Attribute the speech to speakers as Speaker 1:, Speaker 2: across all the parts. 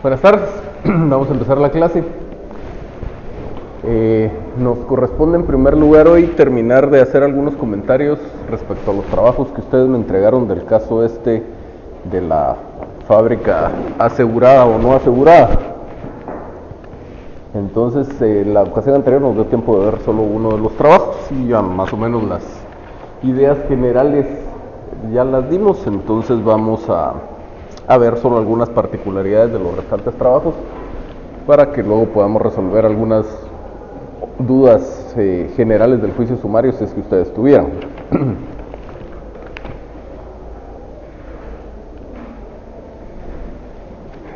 Speaker 1: Buenas tardes, vamos a empezar la clase. Nos corresponde en primer lugar hoy terminar de hacer algunos comentarios respecto a los trabajos que ustedes me entregaron del caso de la fábrica asegurada o no asegurada. Entonces, la ocasión anterior nos dio tiempo de ver solo uno de los trabajos y ya más o menos las ideas generales ya las dimos. Entonces vamos a ver solo algunas particularidades de los restantes trabajos para que luego podamos resolver algunas dudas generales del juicio sumario si es que ustedes tuvieran.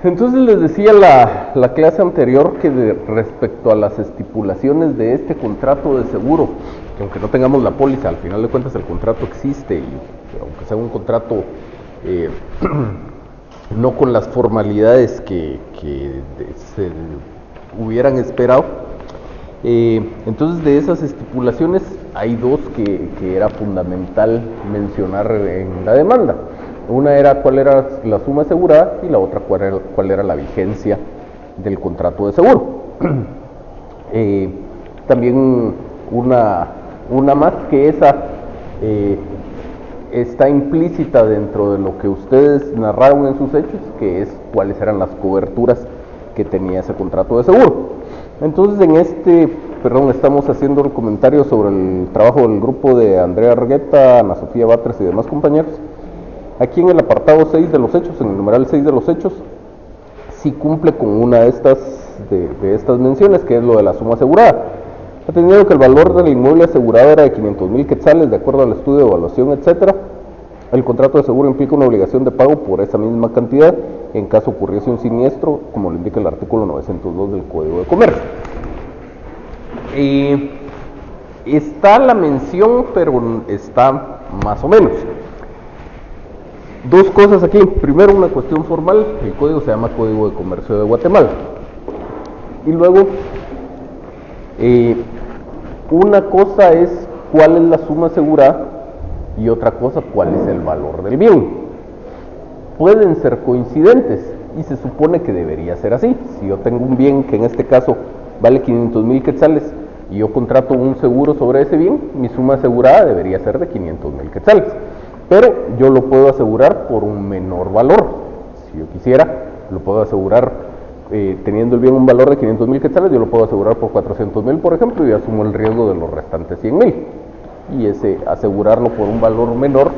Speaker 1: Entonces les decía la clase anterior que respecto a las estipulaciones de este contrato de seguro, que aunque no tengamos la póliza, al final de cuentas el contrato existe y aunque sea un contrato no con las formalidades que se hubieran esperado, entonces de esas estipulaciones hay dos que era fundamental mencionar en la demanda. Una era cuál era la suma asegurada y la otra cuál era la vigencia del contrato de seguro. También una más que esa está implícita dentro de lo que ustedes narraron en sus hechos, que es cuáles eran las coberturas que tenía ese contrato de seguro. Entonces estamos haciendo un comentario sobre el trabajo del grupo de Andrea Argueta, Ana Sofía Batres y demás compañeros. Aquí en el apartado 6 de los hechos, en el numeral 6 de los hechos, sí cumple con una de estas menciones, que es lo de la suma asegurada. Atendiendo que el valor del inmueble asegurado era de 500,000 quetzales, de acuerdo al estudio de evaluación, etc., el contrato de seguro implica una obligación de pago por esa misma cantidad en caso ocurriese un siniestro, como lo indica el artículo 902 del Código de Comercio. Está la mención, pero está más o menos. Dos cosas aquí. Primero, una cuestión formal. El código se llama Código de Comercio de Guatemala. Y luego, una cosa es cuál es la suma asegurada y otra cosa cuál es el valor del bien. Pueden ser coincidentes y se supone que debería ser así. Si yo tengo un bien que en este caso vale 500,000 quetzales y yo contrato un seguro sobre ese bien, mi suma asegurada debería ser de 500,000 quetzales. Pero yo lo puedo asegurar por un menor valor. Si yo quisiera, lo puedo asegurar teniendo el bien un valor de 500,000 quetzales, yo lo puedo asegurar por 400,000, por ejemplo, y asumo el riesgo de los restantes 100,000. Y ese asegurarlo por un valor menor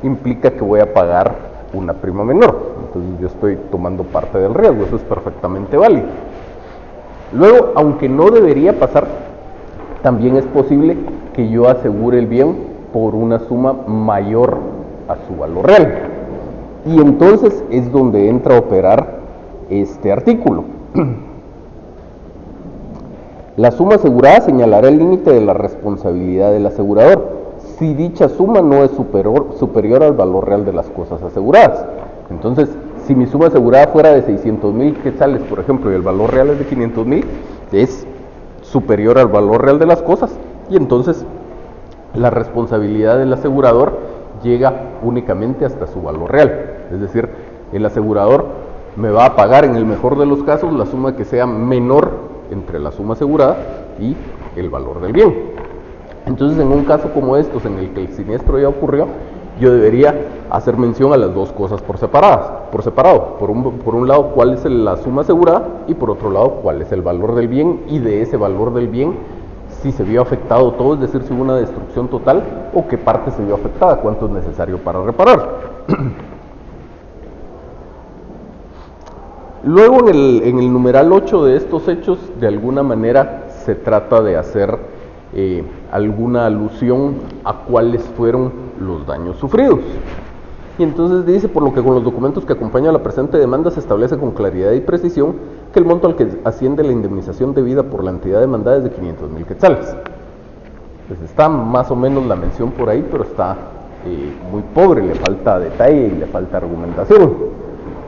Speaker 1: implica que voy a pagar una prima menor. Entonces yo estoy tomando parte del riesgo, eso es perfectamente válido. Luego, aunque no debería pasar, también es posible que yo asegure el bien por una suma mayor a su valor real. Y entonces es donde entra a operar este artículo. La suma asegurada señalará el límite de la responsabilidad del asegurador, si dicha suma no es superior al valor real de las cosas aseguradas. Entonces, si mi suma asegurada fuera de 600,000 quetzales, por ejemplo, y el valor real es de 500,000, es superior al valor real de las cosas, y entonces la responsabilidad del asegurador llega únicamente hasta su valor real. Es decir, el asegurador me va a pagar en el mejor de los casos la suma que sea menor entre la suma asegurada y el valor del bien. Entonces, en un caso como estos, en el que el siniestro ya ocurrió, yo debería hacer mención a las dos cosas por separado. Por un lado, cuál es la suma asegurada, y por otro lado, cuál es el valor del bien, y de ese valor del bien, si se vio afectado todo, es decir, si hubo una destrucción total, o qué parte se vio afectada, cuánto es necesario para reparar. Luego, en el numeral 8 de estos hechos, de alguna manera se trata de hacer alguna alusión a cuáles fueron los daños sufridos. Y entonces dice, por lo que con los documentos que acompañan a la presente demanda se establece con claridad y precisión que el monto al que asciende la indemnización debida por la entidad demandada es de 500,000 quetzales. Pues está más o menos la mención por ahí, pero está muy pobre, le falta detalle y le falta argumentación.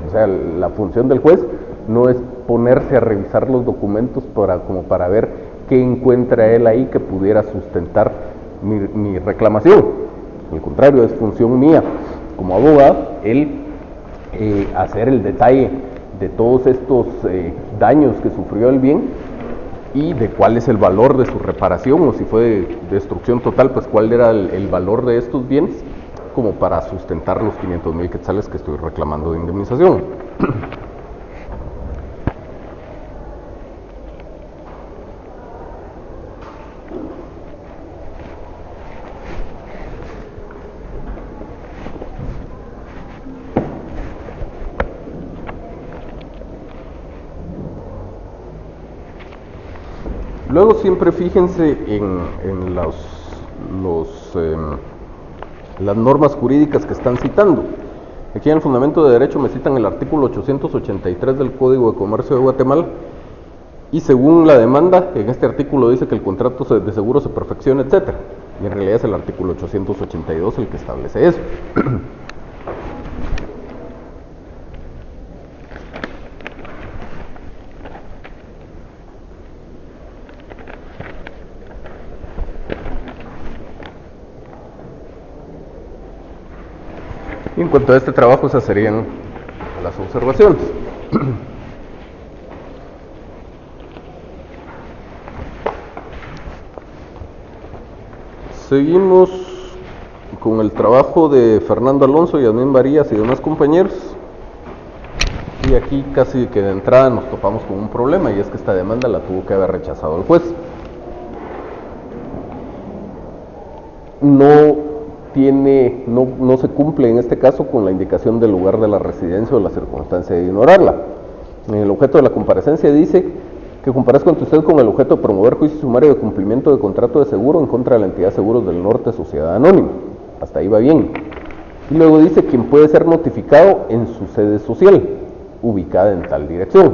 Speaker 1: O sea, la función del juez no es ponerse a revisar los documentos como para ver qué encuentra él ahí que pudiera sustentar mi reclamación. Al contrario, es función mía como abogado el hacer el detalle de todos estos daños que sufrió el bien y de cuál es el valor de su reparación, o si fue destrucción total, pues cuál era el valor de estos bienes, como para sustentar los 500,000 quetzales que estoy reclamando de indemnización. Luego siempre fíjense en las normas jurídicas que están citando. Aquí en el fundamento de derecho me citan el artículo 883 del Código de Comercio de Guatemala, y según la demanda, en este artículo dice que el contrato de seguro se perfecciona, etc. Y en realidad es el artículo 882 el que establece eso. Y en cuanto a este trabajo, esas serían las observaciones. Seguimos con el trabajo de Fernando Alonso y Yasmín Varías y demás compañeros. Y aquí casi que de entrada nos topamos con un problema, y es que esta demanda la tuvo que haber rechazado el juez. No se cumple en este caso con la indicación del lugar de la residencia o la circunstancia de ignorarla. En el objeto de la comparecencia dice que comparezca ante usted con el objeto de promover juicio sumario de cumplimiento de contrato de seguro en contra de la entidad Seguros del Norte Sociedad Anónima. Hasta ahí va bien. Y luego dice quien puede ser notificado en su sede social, ubicada en tal dirección.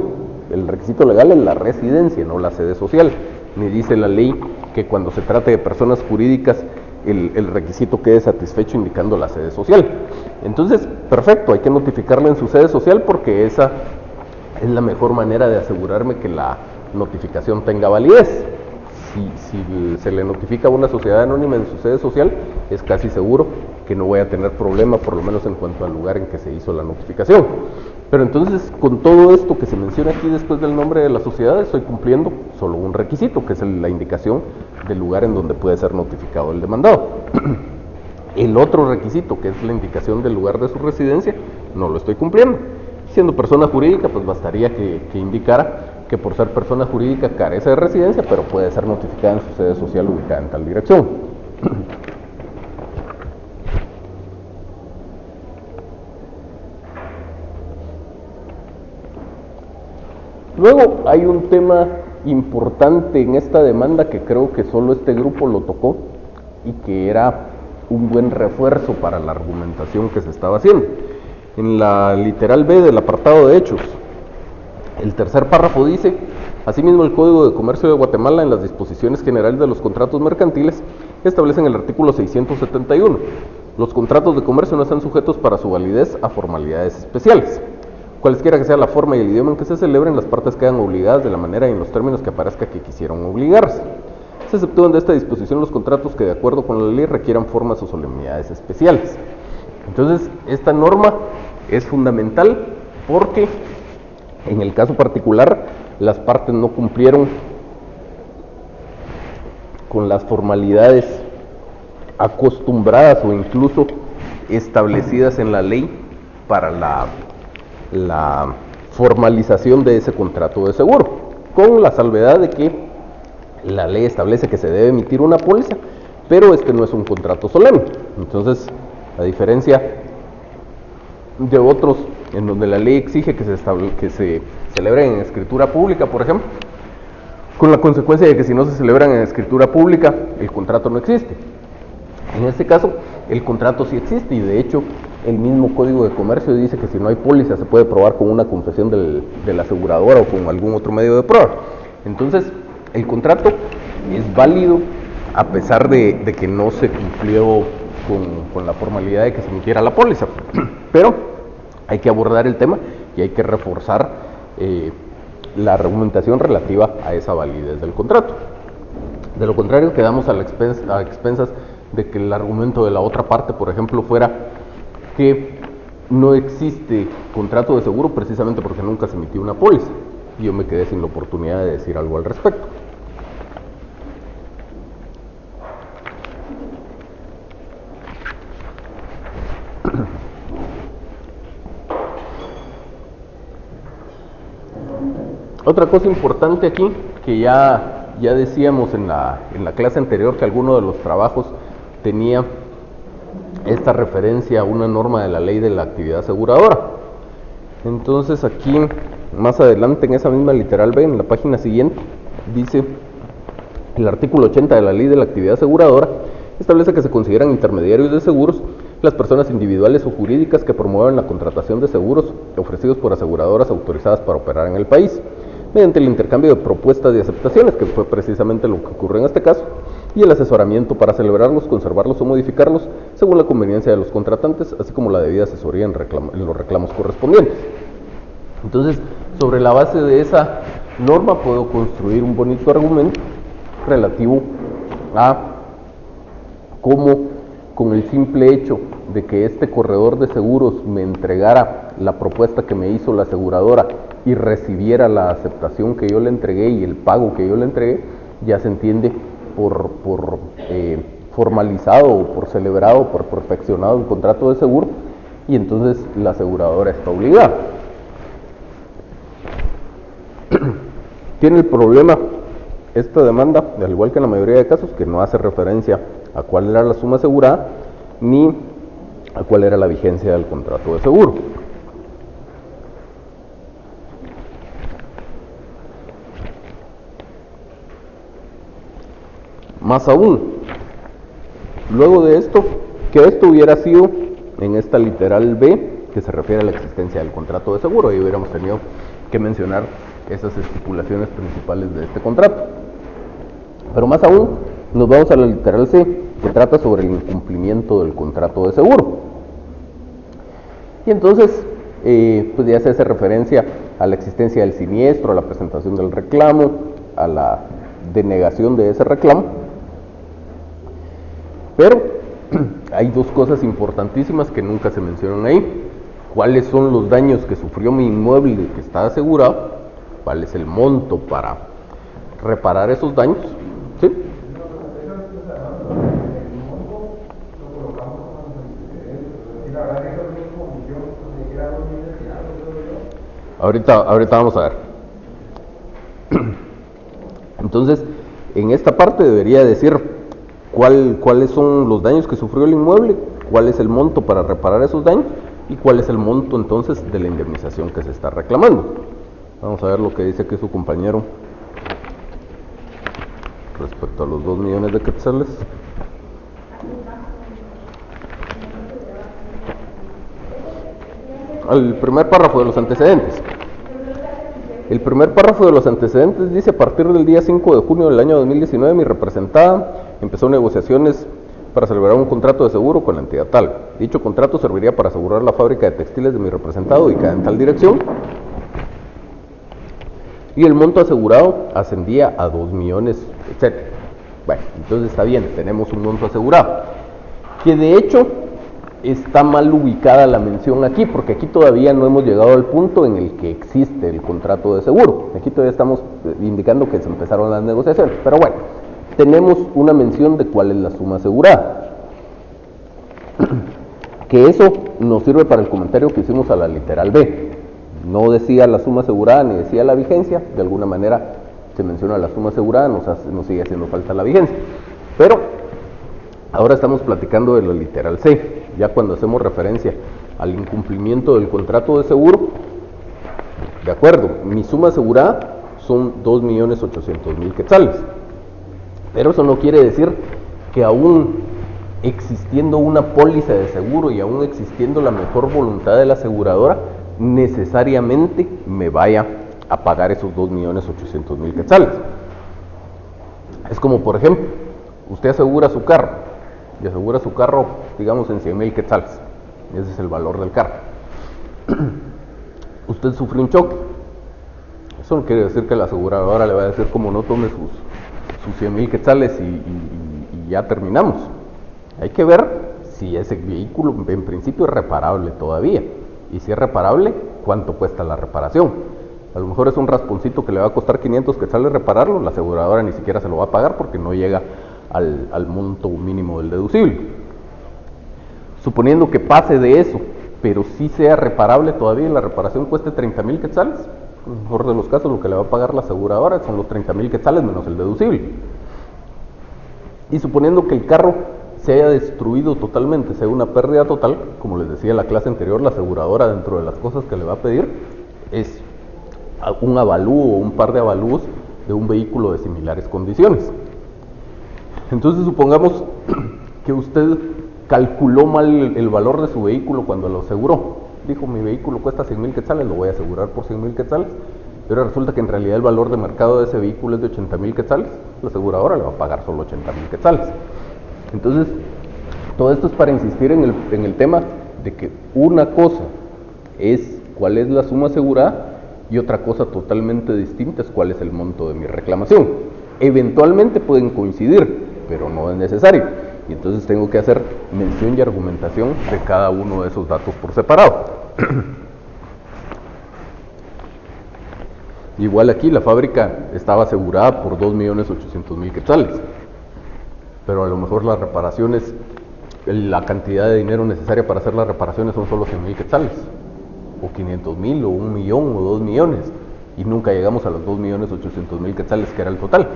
Speaker 1: El requisito legal es la residencia, no la sede social. Ni dice la ley que cuando se trate de personas jurídicas el requisito quede satisfecho indicando la sede social. Entonces, perfecto, hay que notificarla en su sede social, porque esa es la mejor manera de asegurarme que la notificación tenga validez. Si se le notifica a una sociedad anónima en su sede social, es casi seguro que no voy a tener problema, por lo menos en cuanto al lugar en que se hizo la notificación. Pero entonces, con todo esto que se menciona aquí después del nombre de la sociedad, estoy cumpliendo solo un requisito, que es la indicación del lugar en donde puede ser notificado el demandado. El otro requisito, que es la indicación del lugar de su residencia, no lo estoy cumpliendo. Siendo persona jurídica, pues bastaría que indicara que por ser persona jurídica carece de residencia, pero puede ser notificada en su sede social ubicada en tal dirección. Luego hay un tema importante en esta demanda que creo que solo este grupo lo tocó y que era un buen refuerzo para la argumentación que se estaba haciendo. En la literal B del apartado de hechos, el tercer párrafo dice: asimismo, el Código de Comercio de Guatemala, en las disposiciones generales de los contratos mercantiles, establece en el artículo 671, los contratos de comercio no están sujetos para su validez a formalidades especiales. Cualesquiera que sea la forma y el idioma en que se celebren, las partes quedan obligadas de la manera y en los términos que aparezca que quisieron obligarse. Se exceptúan de esta disposición los contratos que, de acuerdo con la ley, requieran formas o solemnidades especiales. Entonces, esta norma es fundamental porque, en el caso particular, las partes no cumplieron con las formalidades acostumbradas o incluso establecidas en la ley para la formalización de ese contrato de seguro, con la salvedad de que la ley establece que se debe emitir una póliza, pero este no es un contrato solemne. Entonces, a diferencia de otros en donde la ley exige que se celebren en escritura pública, por ejemplo, con la consecuencia de que si no se celebran en escritura pública, el contrato no existe. En este caso, el contrato sí existe, y de hecho el mismo Código de Comercio dice que si no hay póliza se puede probar con una confesión de la aseguradora o con algún otro medio de prueba. Entonces, el contrato es válido a pesar de que no se cumplió con la formalidad de que se emitiera la póliza. Pero hay que abordar el tema y hay que reforzar la argumentación relativa a esa validez del contrato. De lo contrario, quedamos a expensas de que el argumento de la otra parte, por ejemplo, fuera que no existe contrato de seguro precisamente porque nunca se emitió una póliza. Y yo me quedé sin la oportunidad de decir algo al respecto. Otra cosa importante aquí, que ya decíamos en la clase anterior que alguno de los trabajos tenía esta referencia a una norma de la ley de la actividad aseguradora. Entonces aquí, más adelante en esa misma literal B, en la página siguiente, dice: el artículo 80 de la ley de la actividad aseguradora establece que se consideran intermediarios de seguros las personas individuales o jurídicas que promuevan la contratación de seguros ofrecidos por aseguradoras autorizadas para operar en el país, mediante el intercambio de propuestas y aceptaciones, que fue precisamente lo que ocurrió en este caso, y el asesoramiento para celebrarlos, conservarlos o modificarlos según la conveniencia de los contratantes, así como la debida asesoría en los reclamos correspondientes. Entonces, sobre la base de esa norma puedo construir un bonito argumento relativo a cómo, con el simple hecho de que este corredor de seguros me entregara la propuesta que me hizo la aseguradora y recibiera la aceptación que yo le entregué y el pago que yo le entregué, ya se entiende por formalizado o por celebrado, por perfeccionado un contrato de seguro, y entonces la aseguradora está obligada. Tiene el problema esta demanda, al igual que en la mayoría de casos, que no hace referencia a cuál era la suma asegurada ni a cuál era la vigencia del contrato de seguro. Más aún, luego de esto, que esto hubiera sido en esta literal B, que se refiere a la existencia del contrato de seguro, y hubiéramos tenido que mencionar esas estipulaciones principales de este contrato. Pero más aún, nos vamos a la literal C, que trata sobre el incumplimiento del contrato de seguro. Y entonces, pues ya se hace referencia a la existencia del siniestro, a la presentación del reclamo, a la denegación de ese reclamo. Pero hay dos cosas importantísimas que nunca se mencionan ahí. ¿Cuáles son los daños que sufrió mi inmueble que está asegurado? ¿Cuál es el monto para reparar esos daños? ¿Sí? Ahorita vamos a ver. Entonces, en esta parte debería decir cuáles son los daños que sufrió el inmueble, cuál es el monto para reparar esos daños y cuál es el monto entonces de la indemnización que se está reclamando. Vamos a ver lo que dice aquí su compañero respecto a los 2 millones de quetzales. El primer párrafo de los antecedentes. El primer párrafo de los antecedentes dice: a partir del día 5 de junio del año 2019, mi representada empezó negociaciones para celebrar un contrato de seguro con la entidad tal. Dicho contrato serviría para asegurar la fábrica de textiles de mi representado ubicada en tal dirección, y el monto asegurado ascendía a 2 millones, etc. Bueno, entonces está bien, tenemos un monto asegurado, que de hecho está mal ubicada la mención aquí, porque aquí todavía no hemos llegado al punto en el que existe el contrato de seguro. Aquí todavía estamos indicando que se empezaron las negociaciones, pero bueno, tenemos una mención de cuál es la suma asegurada. Que eso nos sirve para el comentario que hicimos a la literal B. No decía la suma asegurada ni decía la vigencia, de alguna manera se menciona la suma asegurada, nos sigue haciendo falta la vigencia. Pero ahora estamos platicando de la literal C, ya cuando hacemos referencia al incumplimiento del contrato de seguro. De acuerdo, mi suma asegurada son 2.800.000 quetzales, pero eso no quiere decir que aún existiendo una póliza de seguro y aún existiendo la mejor voluntad de la aseguradora, necesariamente me vaya a pagar esos 2.800.000 quetzales. Es como, por ejemplo, usted asegura su carro, y asegura su carro, digamos, en 100.000 quetzales. Ese es el valor del carro. Usted sufre un choque. Eso no quiere decir que la aseguradora le va a decir, como no, tome sus 100.000 quetzales y ya terminamos. Hay que ver si ese vehículo en principio es reparable todavía. Y si es reparable, ¿cuánto cuesta la reparación? A lo mejor es un rasponcito que le va a costar 500 quetzales repararlo, la aseguradora ni siquiera se lo va a pagar porque no llega al monto mínimo del deducible. Suponiendo que pase de eso, pero sí sea reparable todavía y la reparación cueste 30,000 quetzales, en el mejor de los casos lo que le va a pagar la aseguradora son los 30,000 quetzales menos el deducible. Y suponiendo que el carro se haya destruido totalmente, sea una pérdida total, como les decía en la clase anterior, la aseguradora dentro de las cosas que le va a pedir es un avalúo o un par de avalúos de un vehículo de similares condiciones. Entonces supongamos que usted calculó mal el valor de su vehículo cuando lo aseguró. Dijo, mi vehículo cuesta 100,000 quetzales, lo voy a asegurar por 100,000 quetzales, pero resulta que en realidad el valor de mercado de ese vehículo es de 80,000 quetzales, la aseguradora le va a pagar solo 80,000 quetzales. Entonces, todo esto es para insistir en el tema de que una cosa es cuál es la suma asegurada y otra cosa totalmente distinta es cuál es el monto de mi reclamación. Eventualmente pueden coincidir, pero no es necesario. Y entonces tengo que hacer mención y argumentación de cada uno de esos datos por separado. Igual aquí la fábrica estaba asegurada por 2,800,000 quetzales, pero a lo mejor las reparaciones, la cantidad de dinero necesaria para hacer las reparaciones son solo 100,000 quetzales, o 500,000, o 1,000,000, o 2,000,000, y nunca llegamos a los 2,800,000 quetzales que era el total.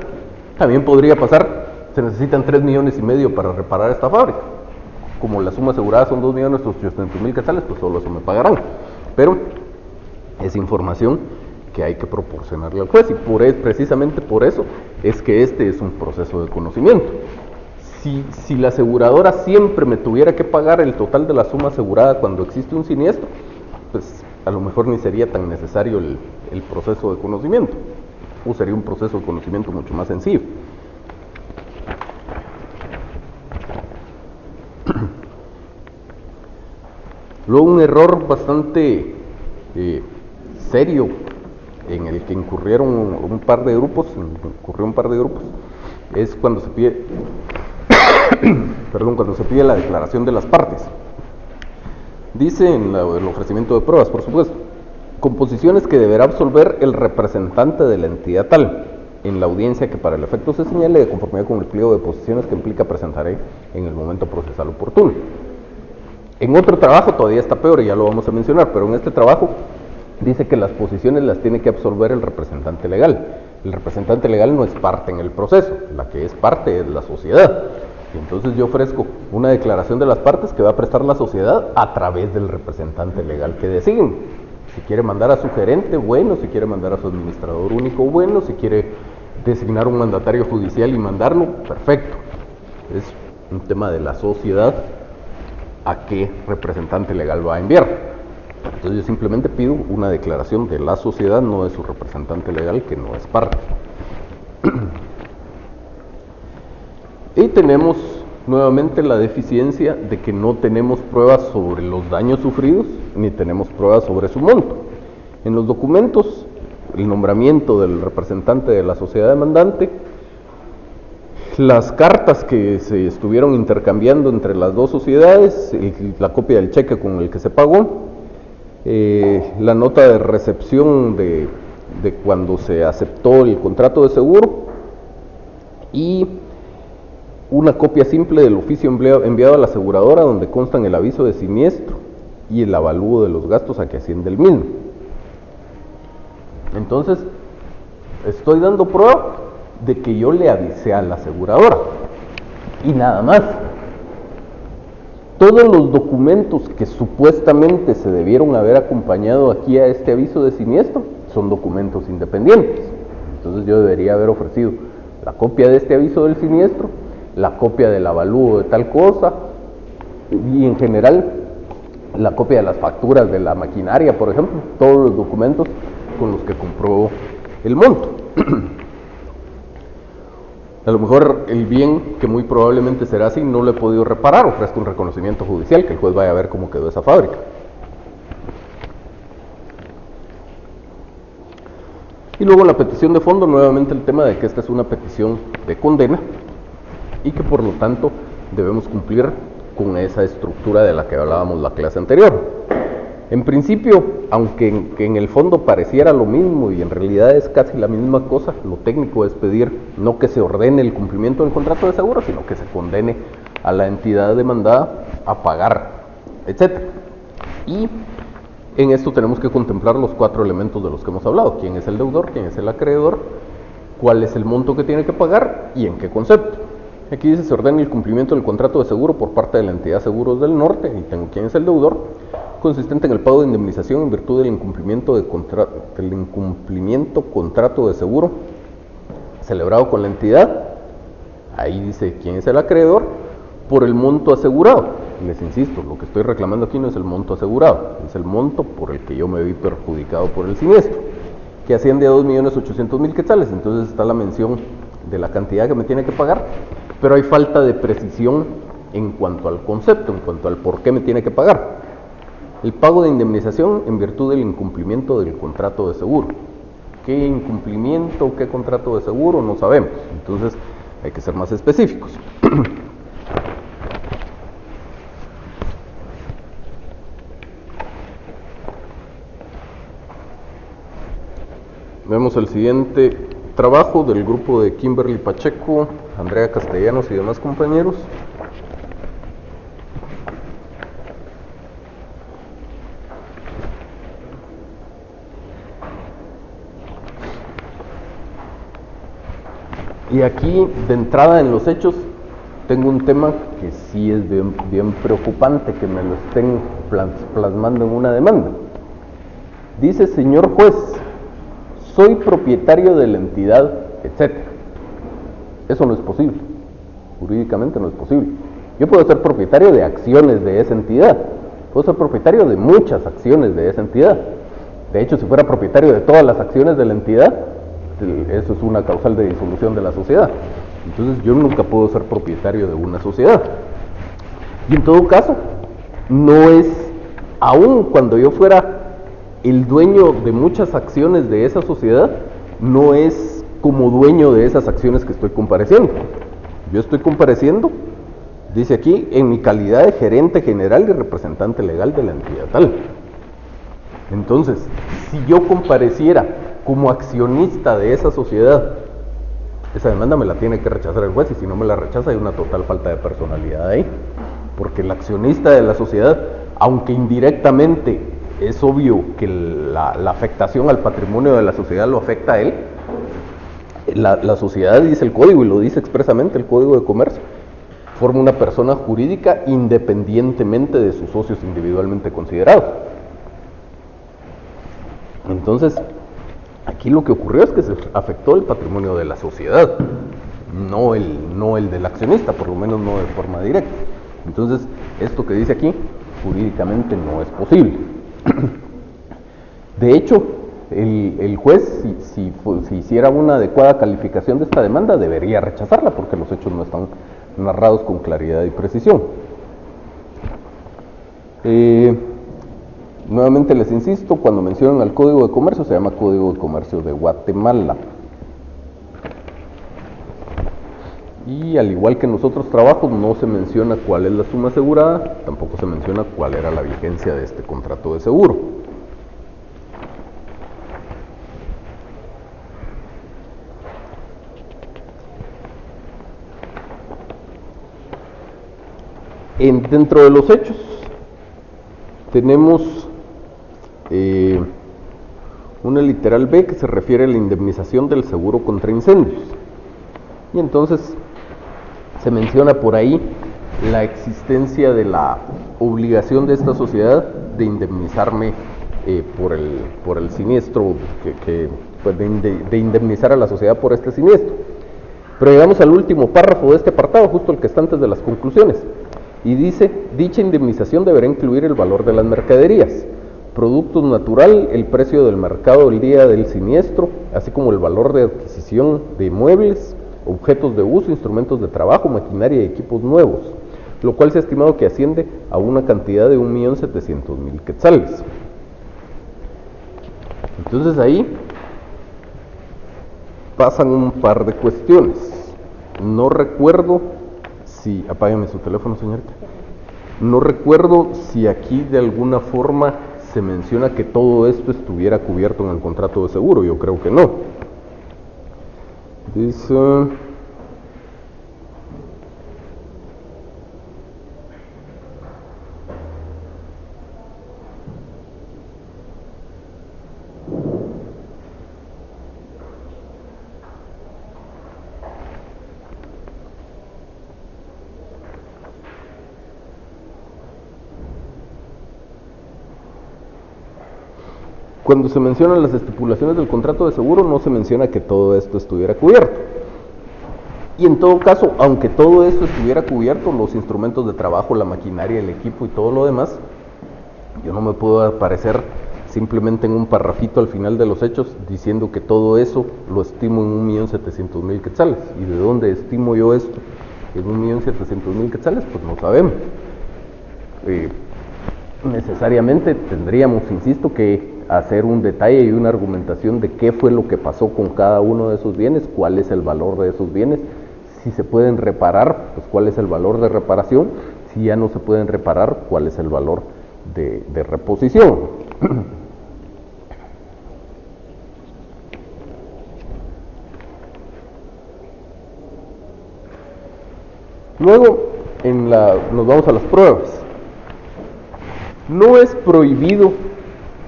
Speaker 1: También podría pasar, se necesitan 3,5 millones para reparar esta fábrica. Como la suma asegurada son 2,800,000 quetzales, pues solo eso me pagarán. Pero es información que hay que proporcionarle al juez, y precisamente por eso es que este es un proceso de conocimiento. Si la aseguradora siempre me tuviera que pagar el total de la suma asegurada cuando existe un siniestro, pues a lo mejor ni sería tan necesario el proceso de conocimiento, o sería un proceso de conocimiento mucho más sencillo. Luego un error bastante serio en el que incurrió un par de grupos, es cuando se pide cuando se pide la declaración de las partes. Dice en el ofrecimiento de pruebas, por supuesto, composiciones que deberá absolver el representante de la entidad tal, en la audiencia que para el efecto se señale de conformidad con el pliego de posiciones que implica presentaré en el momento procesal oportuno. En otro trabajo todavía está peor y ya lo vamos a mencionar, pero en este trabajo dice que las posiciones las tiene que absolver el representante legal. El representante legal no es parte en el proceso, la que es parte es la sociedad. Y entonces yo ofrezco una declaración de las partes que va a prestar la sociedad a través del representante legal que designen. Si quiere mandar a su gerente, bueno; si quiere mandar a su administrador único, bueno; si quiere designar un mandatario judicial y mandarlo, perfecto. Es un tema de la sociedad a qué representante legal va a enviar. Entonces yo simplemente pido una declaración de la sociedad, no de su representante legal, que no es parte. Y tenemos nuevamente la deficiencia de que no tenemos pruebas sobre los daños sufridos, ni tenemos pruebas sobre su monto. En los documentos, el nombramiento del representante de la sociedad demandante, las cartas que se estuvieron intercambiando entre las dos sociedades, la copia del cheque con el que se pagó, la nota de recepción de cuando se aceptó el contrato de seguro, y una copia simple del oficio enviado a la aseguradora donde constan el aviso de siniestro y el avalúo de los gastos a que asciende el mismo. Entonces, estoy dando prueba de que yo le avisé a la aseguradora y nada más. Todos los documentos que supuestamente se debieron haber acompañado aquí a este aviso de siniestro son documentos independientes. Entonces yo debería haber ofrecido la copia de este aviso del siniestro, la copia del avalúo de tal cosa, y en general la copia de las facturas de la maquinaria, por ejemplo, todos los documentos con los que comprobó el monto. A lo mejor el bien, que muy probablemente será así, no lo he podido reparar, ofrezco un reconocimiento judicial, que el juez vaya a ver cómo quedó esa fábrica. Y luego la petición de fondo, nuevamente el tema de que esta es una petición de condena y que por lo tanto debemos cumplir con esa estructura de la que hablábamos la clase anterior. En principio, aunque en el fondo pareciera lo mismo y en realidad es casi la misma cosa, lo técnico es pedir no que se ordene el cumplimiento del contrato de seguro, sino que se condene a la entidad demandada a pagar, etc. Y en esto tenemos que contemplar los 4 elementos de los que hemos hablado: quién es el deudor, quién es el acreedor, cuál es el monto que tiene que pagar y en qué concepto. Aquí dice: se ordena el cumplimiento del contrato de seguro por parte de la entidad Seguros del Norte, y tengo quién es el deudor, consistente en el pago de indemnización en virtud del incumplimiento contrato de seguro celebrado con la entidad. Ahí dice quién es el acreedor, por el monto asegurado. Les insisto, lo que estoy reclamando aquí no es el monto asegurado, es el monto por el que yo me vi perjudicado por el siniestro, que asciende a 2.800.000 quetzales. Entonces está la mención de la cantidad que me tiene que pagar, pero hay falta de precisión en cuanto al concepto, en cuanto al por qué me tiene que pagar. El pago de indemnización en virtud del incumplimiento del contrato de seguro. ¿Qué incumplimiento, qué contrato de seguro? No sabemos. Entonces hay que ser más específicos. Vemos el siguiente trabajo del grupo de Kimberly Pacheco, Andrea Castellanos y demás compañeros. Y aquí, de entrada en los hechos, tengo un tema que sí es bien preocupante, que me lo estén plasmando en una demanda. Dice: señor juez, soy propietario de la entidad, etc. Eso no es posible, jurídicamente no es posible. Yo puedo ser propietario de acciones de esa entidad, puedo ser propietario de muchas acciones de esa entidad. De hecho, si fuera propietario de todas las acciones de la entidad, eso es una causal de disolución de la sociedad. Entonces yo nunca puedo ser propietario de una sociedad. Y en todo caso, no es, aun cuando yo fuera el dueño de muchas acciones de esa sociedad, no es como dueño de esas acciones que estoy compareciendo. Yo estoy compareciendo, dice aquí, en mi calidad de gerente general y representante legal de la entidad tal. Entonces, si yo compareciera como accionista de esa sociedad, esa demanda me la tiene que rechazar el juez, y si no me la rechaza hay una total falta de personalidad ahí, porque el accionista de la sociedad, aunque indirectamente es obvio que la afectación al patrimonio de la sociedad lo afecta a él, la sociedad, dice el código, y lo dice expresamente el Código de Comercio, forma una persona jurídica independientemente de sus socios individualmente considerados. Entonces, aquí lo que ocurrió es que se afectó el patrimonio de la sociedad, no el del accionista, por lo menos no de forma directa. Entonces, esto que dice aquí, jurídicamente no es posible. De hecho, el juez, si hiciera una adecuada calificación de esta demanda, debería rechazarla, porque los hechos no están narrados con claridad y precisión. Nuevamente les insisto, cuando mencionan al Código de Comercio, se llama Código de Comercio de Guatemala. Y al igual que en los otros trabajos, no se menciona cuál es la suma asegurada, tampoco se menciona cuál era la vigencia de este contrato de seguro. Dentro de los hechos, tenemos una literal B que se refiere a la indemnización del seguro contra incendios. Y entonces se menciona por ahí la existencia de la obligación de esta sociedad de indemnizarme por el siniestro, pues de indemnizar a la sociedad por este siniestro. Pero llegamos al último párrafo de este apartado, justo el que está antes de las conclusiones, y dice: dicha indemnización deberá incluir el valor de las mercaderías, productos natural, el precio del mercado el día del siniestro, así como el valor de adquisición de muebles, objetos de uso, instrumentos de trabajo, maquinaria y equipos nuevos, lo cual se ha estimado que asciende a una cantidad de 1.700.000 quetzales. Entonces ahí pasan un par de cuestiones. No recuerdo si, apágame su teléfono, señorita. No recuerdo si aquí de alguna forma se menciona que todo esto estuviera cubierto en el contrato de seguro. Yo creo que no. Dice... Cuando se mencionan las estipulaciones del contrato de seguro, no se menciona que todo esto estuviera cubierto. Y en todo caso, aunque todo esto estuviera cubierto, los instrumentos de trabajo, la maquinaria, el equipo y todo lo demás, yo no me puedo aparecer simplemente en un parrafito al final de los hechos diciendo que todo eso lo estimo en 1.700.000 quetzales. ¿Y de dónde estimo yo esto? En 1.700.000 quetzales, pues no sabemos. Necesariamente tendríamos, insisto, que hacer un detalle y una argumentación de qué fue lo que pasó con cada uno de esos bienes, cuál es el valor de esos bienes, si se pueden reparar, pues cuál es el valor de reparación, si ya no se pueden reparar, cuál es el valor de reposición. Luego, nos vamos a las pruebas. No es prohibido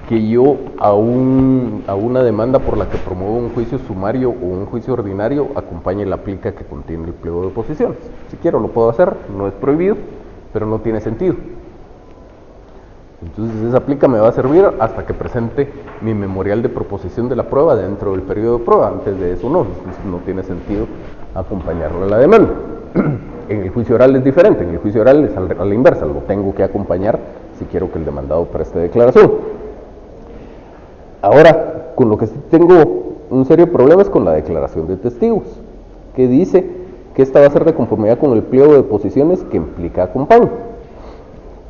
Speaker 1: que yo a una demanda por la que promuevo un juicio sumario o un juicio ordinario acompañe la plica que contiene el pliego de posiciones. Si quiero lo puedo hacer, no es prohibido, pero no tiene sentido. Entonces esa plica me va a servir hasta que presente mi memorial de proposición de la prueba dentro del periodo de prueba. Antes de eso no, entonces no tiene sentido acompañarlo a la demanda. En el juicio oral es diferente, en el juicio oral es a la inversa, lo tengo que acompañar si quiero que el demandado preste declaración. Ahora, con lo que sí tengo un serio problema es con la declaración de testigos, que dice que esta va a ser de conformidad con el pliego de posiciones que implica acompañe.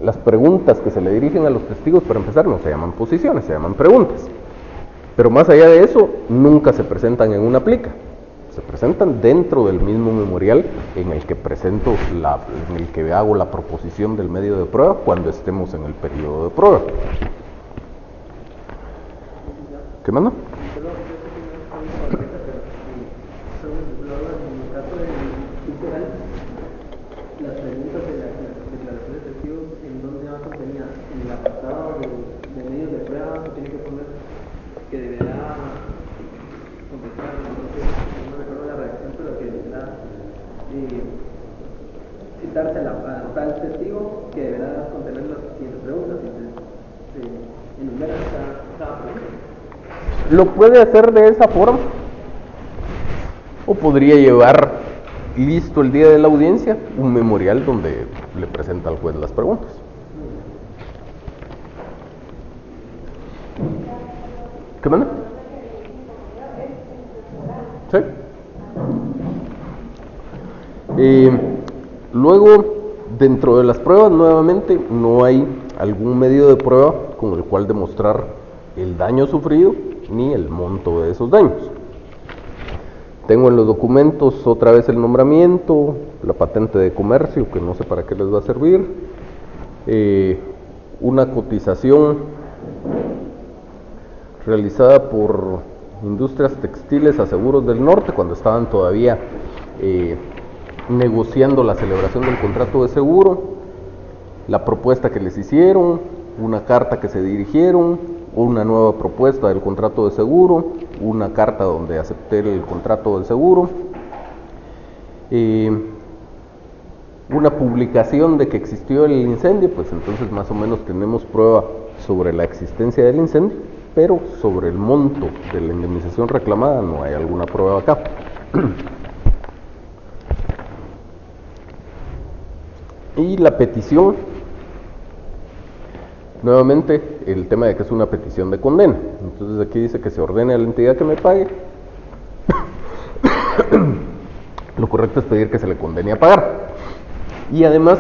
Speaker 1: Las preguntas que se le dirigen a los testigos, para empezar, no se llaman posiciones, se llaman preguntas. Pero más allá de eso, nunca se presentan en una plica. Se presentan dentro del mismo memorial en el que presento, en el que hago la proposición del medio de prueba cuando estemos en el periodo de prueba. ¿Qué manda?
Speaker 2: Las preguntas de la declaración de testigos, ¿en dónde va contenida? En el apartado de medios de prueba, se tiene que poner que deberá contestar, no me acuerdo la redacción, pero que deberá citarse a tal testigo que deberá contener las siguientes preguntas y se enumera cada pregunta.
Speaker 1: Lo puede hacer de esa forma, o podría llevar listo el día de la audiencia un memorial donde le presenta al juez las preguntas. ¿Qué manda? Sí. Luego, dentro de las pruebas, nuevamente, no hay algún medio de prueba con el cual demostrar el daño sufrido ni el monto de esos daños. Tengo en los documentos otra vez el nombramiento, la patente de comercio, que no sé para qué les va a servir, una cotización realizada por Industrias Textiles a Seguros del Norte, cuando estaban todavía negociando la celebración del contrato de seguro, la propuesta que les hicieron, una carta que se dirigieron, una nueva propuesta del contrato de seguro, una carta donde acepté el contrato del seguro, una publicación de que existió el incendio, pues entonces más o menos tenemos prueba sobre la existencia del incendio, pero sobre el monto de la indemnización reclamada no hay alguna prueba acá. Y la petición, nuevamente el tema de que es una petición de condena. Entonces aquí dice que se ordene a la entidad que me pague. Lo correcto es pedir que se le condene a pagar. Y además,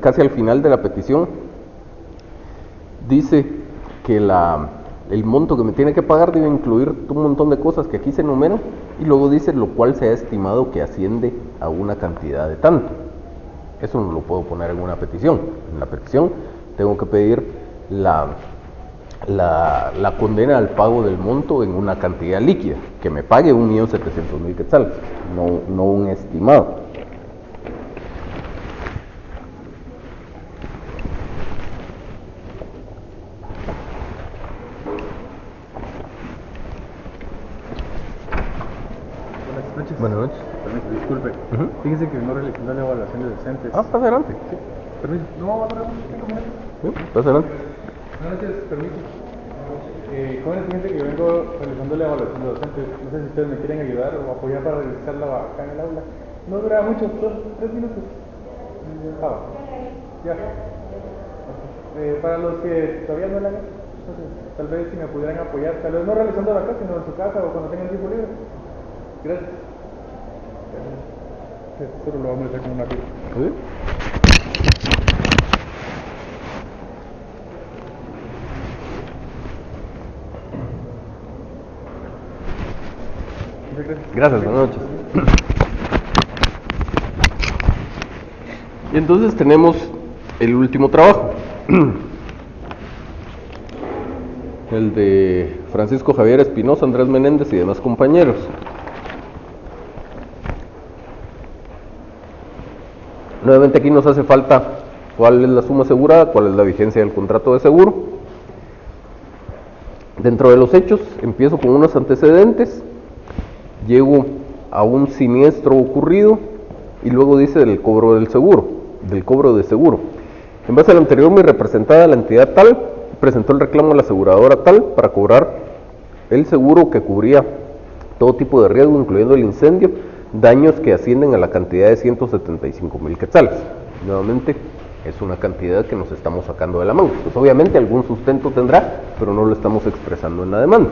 Speaker 1: casi al final de la petición, dice que el monto que me tiene que pagar debe incluir un montón de cosas que aquí se enumeran, y luego dice lo cual se ha estimado que asciende a una cantidad de tanto. Eso no lo puedo poner en una petición. En la petición tengo que pedir la condena al pago del monto en una cantidad líquida, que me pague 1.700.000 quetzales, no un estimado. Buenas noches.
Speaker 3: Permiso, disculpe. Fíjese que vengo realizando la evaluación de docentes.
Speaker 1: Pasa adelante.
Speaker 3: Sí, permiso. No, no, 5 minutos.
Speaker 1: Pasa adelante.
Speaker 3: Buenas noches, permiso. Jóvenes, fíjense que vengo realizando la evaluación de docentes. No sé si ustedes me quieren ayudar o apoyar para realizarla acá en el aula. No dura mucho, 3 minutos. Ya. Para los que todavía no la han hecho, entonces, tal vez si me pudieran apoyar, tal vez no realizándola acá, sino en su casa o cuando tengan tiempo libre. Gracias. Solo lo vamos a hacer con una pila.
Speaker 1: ¿Sí? Gracias, buenas noches. Y entonces tenemos el último trabajo, el de Francisco Javier Espinosa, Andrés Menéndez y demás compañeros. Nuevamente aquí nos hace falta cuál es la suma asegurada, cuál es la vigencia del contrato de seguro. Dentro de los hechos empiezo con unos antecedentes, llego a un siniestro ocurrido y luego dice del cobro del seguro, del cobro de seguro. En base a lo anterior, mi representada, la entidad tal, presentó el reclamo a la aseguradora tal para cobrar el seguro que cubría todo tipo de riesgo, incluyendo el incendio, daños que ascienden a la cantidad de 175.000 quetzales. Nuevamente, es una cantidad que nos estamos sacando de la manga. Pues obviamente algún sustento tendrá, pero no lo estamos expresando en la demanda.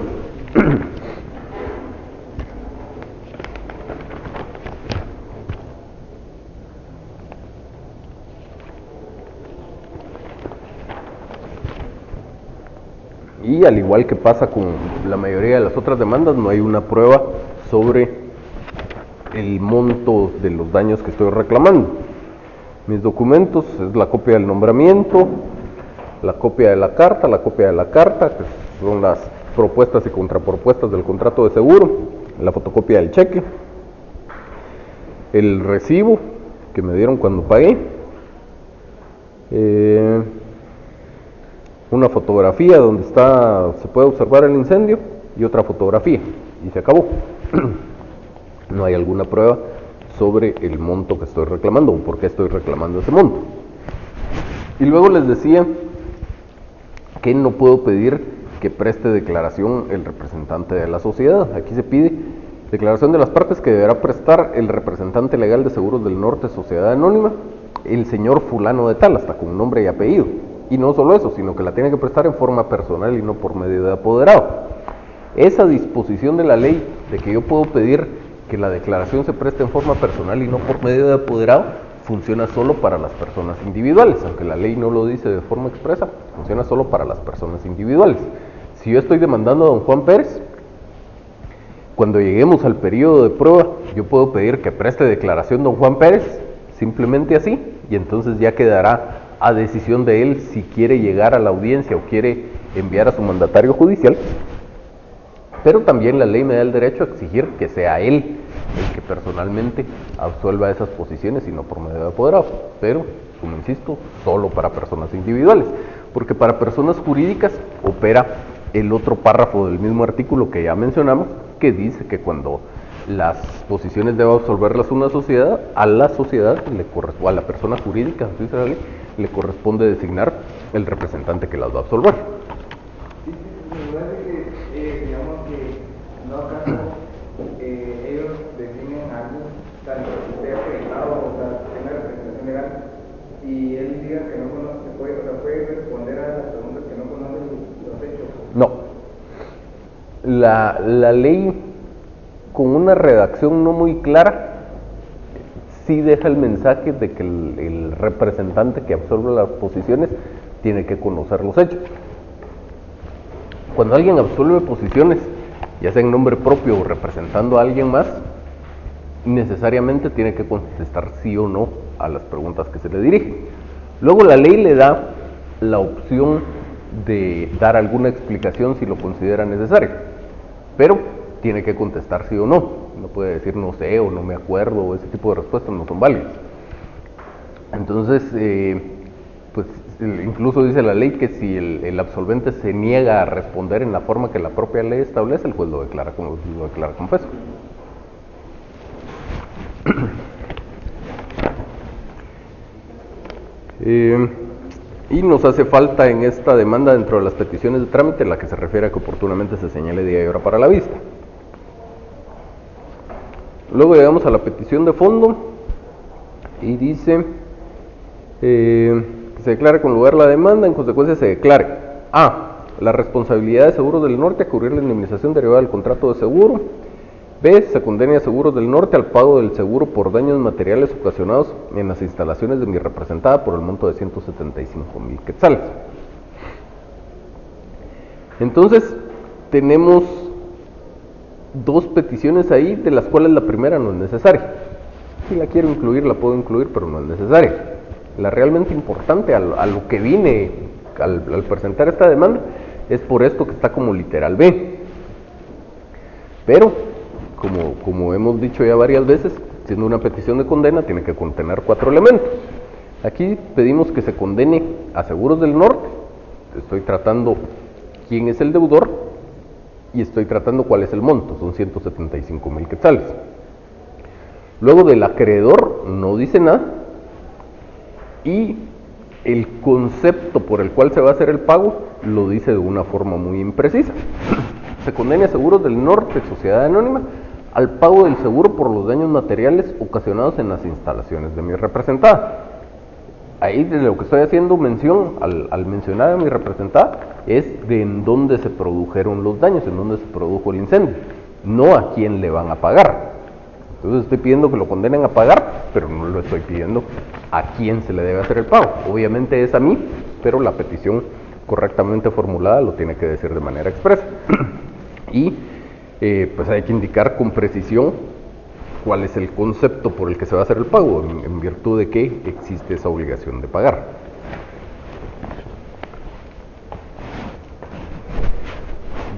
Speaker 1: Y al igual que pasa con la mayoría de las otras demandas, no hay una prueba sobre el monto de los daños que estoy reclamando. Mis documentos es la copia del nombramiento, la copia de la carta, que son las propuestas y contrapropuestas del contrato de seguro, la fotocopia del cheque, el recibo que me dieron cuando pagué, una fotografía donde se puede observar el incendio y otra fotografía, y se acabó. No hay alguna prueba sobre el monto que estoy reclamando o por qué estoy reclamando ese monto. Y luego les decía que no puedo pedir que preste declaración el representante de la sociedad. Aquí se pide declaración de las partes que deberá prestar el representante legal de Seguros del Norte, Sociedad Anónima, el señor fulano de tal, hasta con nombre y apellido. Y no solo eso, sino que la tiene que prestar en forma personal y no por medio de apoderado. Esa disposición de la ley de que yo puedo pedir que la declaración se preste en forma personal y no por medio de apoderado, funciona solo para las personas individuales, aunque la ley no lo dice de forma expresa, funciona solo para las personas individuales. Si yo estoy demandando a don Juan Pérez, cuando lleguemos al periodo de prueba, yo puedo pedir que preste declaración don Juan Pérez, simplemente así, y entonces ya quedará a decisión de él si quiere llegar a la audiencia o quiere enviar a su mandatario judicial. Pero también la ley me da el derecho a exigir que sea él el que personalmente absuelva esas posiciones y no por medio de apoderado. Pero, como insisto, solo para personas individuales. Porque para personas jurídicas opera el otro párrafo del mismo artículo que ya mencionamos, que dice que cuando las posiciones debe absolverlas una sociedad, a la sociedad le corresponde, a la persona jurídica, dice la ley, le corresponde designar el representante que las va a absolver.
Speaker 3: Y él diga que no conoce, puede responder a las preguntas que no conoce los hechos.
Speaker 1: No. La ley, con una redacción no muy clara, sí deja el mensaje de que el representante que absorbe las posiciones tiene que conocer los hechos. Cuando alguien absuelve posiciones, ya sea en nombre propio o representando a alguien más, necesariamente tiene que contestar sí o no a las preguntas que se le dirigen. Luego la ley le da la opción de dar alguna explicación si lo considera necesario, pero tiene que contestar sí o no. No puede decir no sé o no me acuerdo, o ese tipo de respuestas no son válidas. Entonces, pues incluso dice la ley que si el absolvente se niega a responder en la forma que la propia ley establece, el juez lo declara confeso. Y nos hace falta en esta demanda, dentro de las peticiones de trámite, la que se refiere a que oportunamente se señale día y hora para la vista. Luego llegamos a la petición de fondo y dice que se declare con lugar la demanda, en consecuencia se declare A, la responsabilidad de Seguros del Norte a cubrir la indemnización derivada del contrato de seguro. B, se condene a Seguros del Norte al pago del seguro por daños materiales ocasionados en las instalaciones de mi representada por el monto de 175,000 quetzales. Entonces, tenemos dos peticiones ahí, de las cuales la primera no es necesaria. Si la quiero incluir, la puedo incluir, pero no es necesaria. La realmente importante a lo que vine al presentar esta demanda es por esto que está como literal B. Pero, como hemos dicho ya varias veces, siendo una petición de condena, tiene que contener 4 elementos. Aquí pedimos que se condene a Seguros del Norte. Estoy tratando quién es el deudor y estoy tratando cuál es el monto, son 175,000 quetzales. Luego del acreedor no dice nada, y el concepto por el cual se va a hacer el pago lo dice de una forma muy imprecisa. Se condena a Seguros del Norte, sociedad anónima, al pago del seguro por los daños materiales ocasionados en las instalaciones de mi representada. Ahí de lo que estoy haciendo mención, al mencionar a mi representada, es de en dónde se produjeron los daños, en dónde se produjo el incendio, no a quién le van a pagar. Entonces estoy pidiendo que lo condenen a pagar, pero no lo estoy pidiendo a quién se le debe hacer el pago. Obviamente es a mí, pero la petición correctamente formulada lo tiene que decir de manera expresa. Y pues hay que indicar con precisión cuál es el concepto por el que se va a hacer el pago, en virtud de que existe esa obligación de pagar.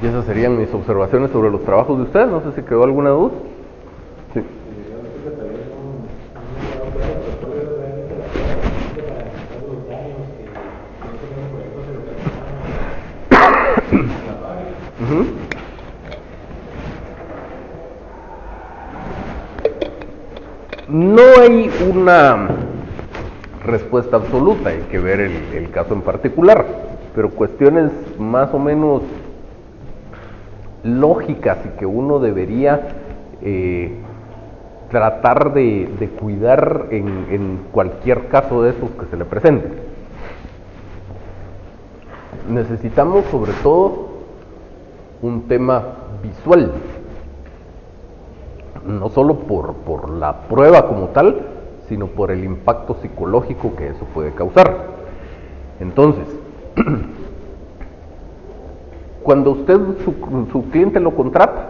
Speaker 1: Y esas serían mis observaciones sobre los trabajos de ustedes. No sé si quedó alguna duda. Sí. No hay una respuesta absoluta, hay que ver el caso en particular, pero cuestiones más o menos lógicas y que uno debería tratar de cuidar en cualquier caso de esos que se le presente. Necesitamos sobre todo un tema visual, no solo por la prueba como tal, sino por el impacto psicológico que eso puede causar. Entonces, cuando usted, su cliente lo contrata,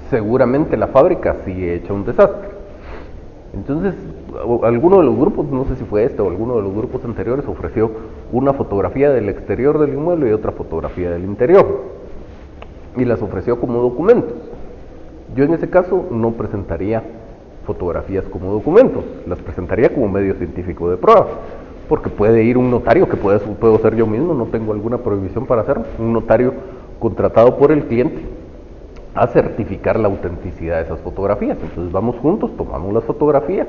Speaker 1: seguramente la fábrica sigue hecha un desastre. Entonces, alguno de los grupos, no sé si fue este o alguno de los grupos anteriores, ofreció una fotografía del exterior del inmueble y otra fotografía del interior, y las ofreció como documentos. Yo en ese caso no presentaría fotografías como documentos, las presentaría como medio científico de prueba, porque puede ir un notario, que puedo ser yo mismo, no tengo alguna prohibición para hacerlo, un notario contratado por el cliente a certificar la autenticidad de esas fotografías. Entonces vamos juntos, tomamos las fotografías,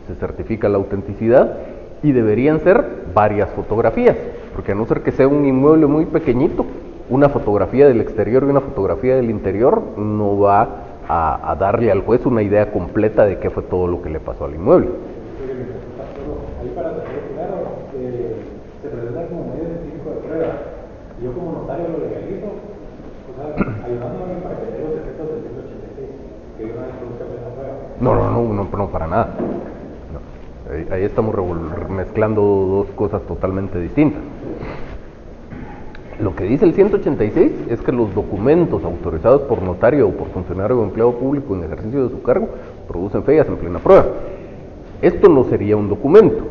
Speaker 1: se certifica la autenticidad y deberían ser varias fotografías, porque a no ser que sea un inmueble muy pequeñito, una fotografía del exterior y una fotografía del interior no va a darle al juez una idea completa de qué fue todo lo que le pasó al inmueble.
Speaker 3: Ahí para tener claro, se presenta como medio científico de prueba. Yo como notario lo legalizo, o sea, ayudándome para que dé los efectos del 186, que una vez produzca esa prueba.
Speaker 1: No, para nada. No. Ahí estamos mezclando dos cosas totalmente distintas. Lo que dice el 186 es que los documentos autorizados por notario o por funcionario o empleado público en ejercicio de su cargo producen fe y hacen plena prueba. Esto no sería un documento.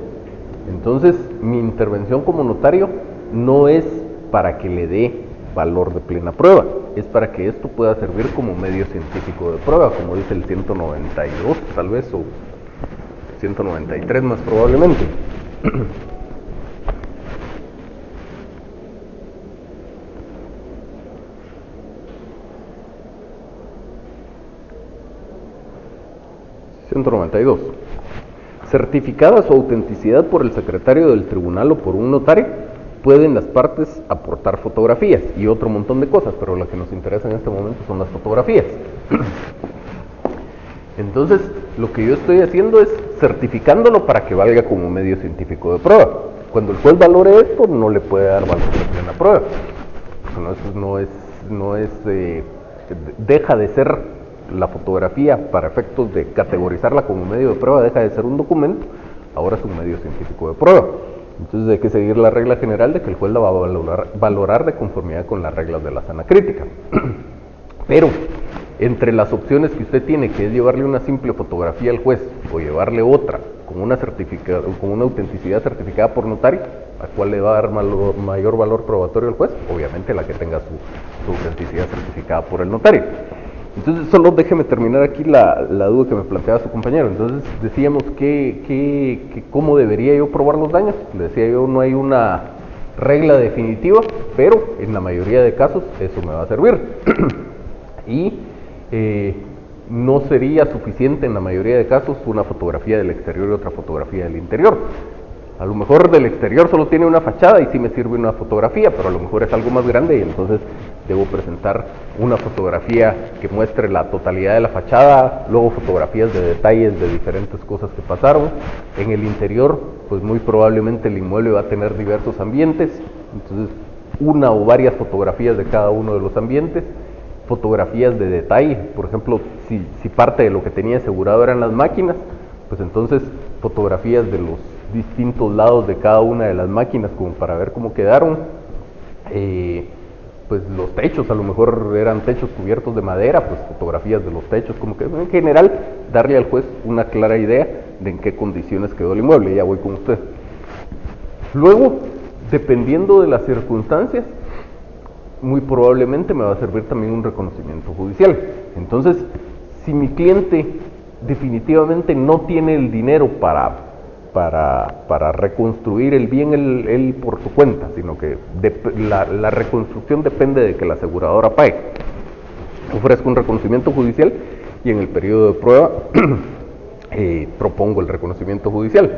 Speaker 1: Entonces, mi intervención como notario no es para que le dé valor de plena prueba, es para que esto pueda servir como medio científico de prueba, como dice el 192 tal vez, o 193 más probablemente. (192) Certificada su autenticidad por el secretario del tribunal o por un notario, pueden las partes aportar fotografías y otro montón de cosas, pero lo que nos interesa en este momento son las fotografías. Entonces, lo que yo estoy haciendo es certificándolo para que valga como medio científico de prueba. Cuando el juez valore esto, no le puede dar valor de plena prueba. Deja de ser la fotografía para efectos de categorizarla como medio de prueba, deja de ser un documento, ahora es un medio científico de prueba. Entonces hay que seguir la regla general de que el juez la va a valorar de conformidad con las reglas de la sana crítica. Pero entre las opciones que usted tiene, que es llevarle una simple fotografía al juez o llevarle otra con una autenticidad certificada por notario, ¿a cuál le va a dar mayor valor probatorio al juez? Obviamente la que tenga su autenticidad certificada por el notario. Entonces, solo déjeme terminar aquí la duda que me planteaba su compañero. Entonces, decíamos que cómo debería yo probar los daños. Le decía yo, no hay una regla definitiva, pero en la mayoría de casos eso me va a servir. Y no sería suficiente en la mayoría de casos una fotografía del exterior y otra fotografía del interior. A lo mejor del exterior solo tiene una fachada y sí me sirve una fotografía, pero a lo mejor es algo más grande y entonces debo presentar una fotografía que muestre la totalidad de la fachada, luego fotografías de detalles de diferentes cosas que pasaron. En el interior, pues muy probablemente el inmueble va a tener diversos ambientes, entonces una o varias fotografías de cada uno de los ambientes. Fotografías de detalle, por ejemplo, si parte de lo que tenía asegurado eran las máquinas, pues entonces fotografías de los distintos lados de cada una de las máquinas como para ver cómo quedaron. Pues los techos, a lo mejor eran techos cubiertos de madera, pues fotografías de los techos, como que en general darle al juez una clara idea de en qué condiciones quedó el inmueble. Ya voy con usted. Luego, dependiendo de las circunstancias, muy probablemente me va a servir también un reconocimiento judicial. Entonces, si mi cliente definitivamente no tiene el dinero para reconstruir el bien él por su cuenta, sino que la reconstrucción depende de que la aseguradora pague, ofrezco un reconocimiento judicial y en el periodo de prueba propongo el reconocimiento judicial.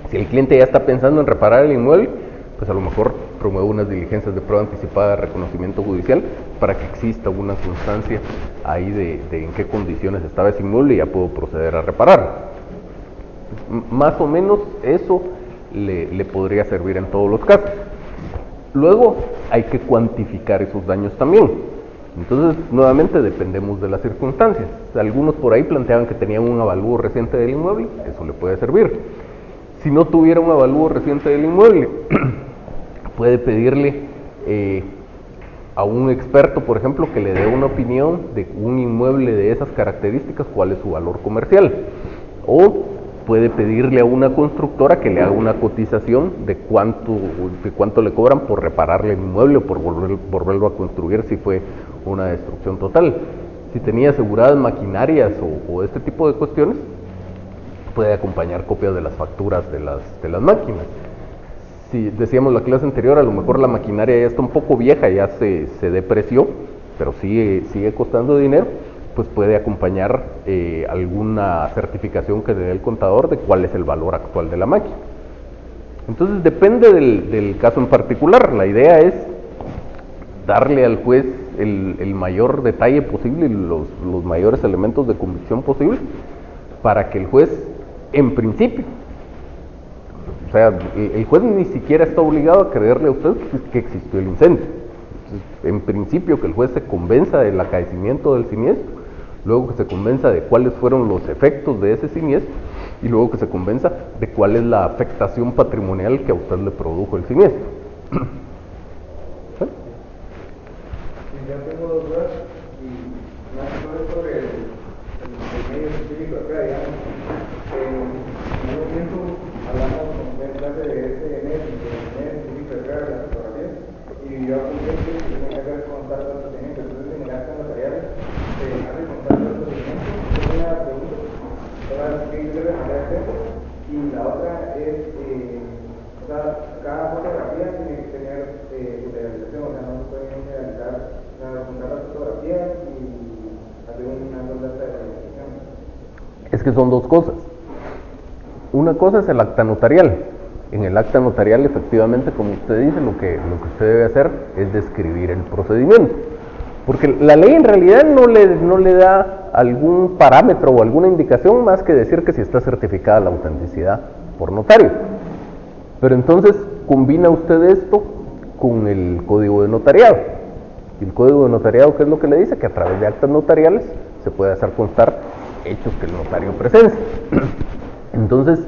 Speaker 1: Si el cliente ya está pensando en reparar el inmueble, pues a lo mejor promuevo unas diligencias de prueba anticipada de reconocimiento judicial para que exista una constancia ahí de en qué condiciones estaba ese inmueble y ya puedo proceder a reparar. Más o menos eso le podría servir en todos los casos. Luego hay que cuantificar esos daños también. Entonces, nuevamente dependemos de las circunstancias. Algunos por ahí planteaban que tenían un avalúo reciente del inmueble, eso le puede servir. Si no tuviera un avalúo reciente del inmueble, puede pedirle a un experto, por ejemplo, que le dé una opinión de un inmueble de esas características, cuál es su valor comercial. O puede pedirle a una constructora que le haga una cotización de cuánto le cobran por repararle el inmueble o por volverlo a construir si fue una destrucción total. Si tenía aseguradas maquinarias o este tipo de cuestiones, puede acompañar copias de las facturas de las máquinas. Si decíamos la clase anterior, a lo mejor la maquinaria ya está un poco vieja, ya se depreció, pero sigue costando dinero, pues puede acompañar alguna certificación que dé el contador de cuál es el valor actual de la máquina. Entonces depende del caso en particular. La idea es darle al juez el mayor detalle posible y los mayores elementos de convicción posible para que el juez, en principio, o sea, el juez ni siquiera está obligado a creerle a usted que existió el incendio. Entonces, en principio, que el juez se convenza del acaecimiento del siniestro, luego que se convenza de cuáles fueron los efectos de ese siniestro y luego que se convenza de cuál es la afectación patrimonial que a usted le produjo el siniestro. ¿Sí?
Speaker 4: Ya tengo dos dudas y más sobre el medio científico de prueba, digamos. En algún momento hablamos en clase de SNES, científico de prueba de las fotografías, y yo apunté que tiene que hacer contar los procedimientos. Entonces, en el acta notarial se hace contar los procedimientos. Es una pregunta, todas las que yo le mandé a tiempo, y la otra es, o sea, cada fotografía tiene que tener su legalización, o sea, no se puede legalizar, contar las fotografías y hacer una consulta de legalización.
Speaker 1: Es que son dos cosas. Una cosa es el acta notarial. En el acta notarial, efectivamente, como usted dice, lo que usted debe hacer es describir el procedimiento. Porque la ley en realidad no le da algún parámetro o alguna indicación más que decir que si está certificada la autenticidad por notario. Pero entonces combina usted esto con el código de notariado. Y el código de notariado, ¿qué es lo que le dice? Que a través de actas notariales se puede hacer constar hechos que el notario presencia. Entonces,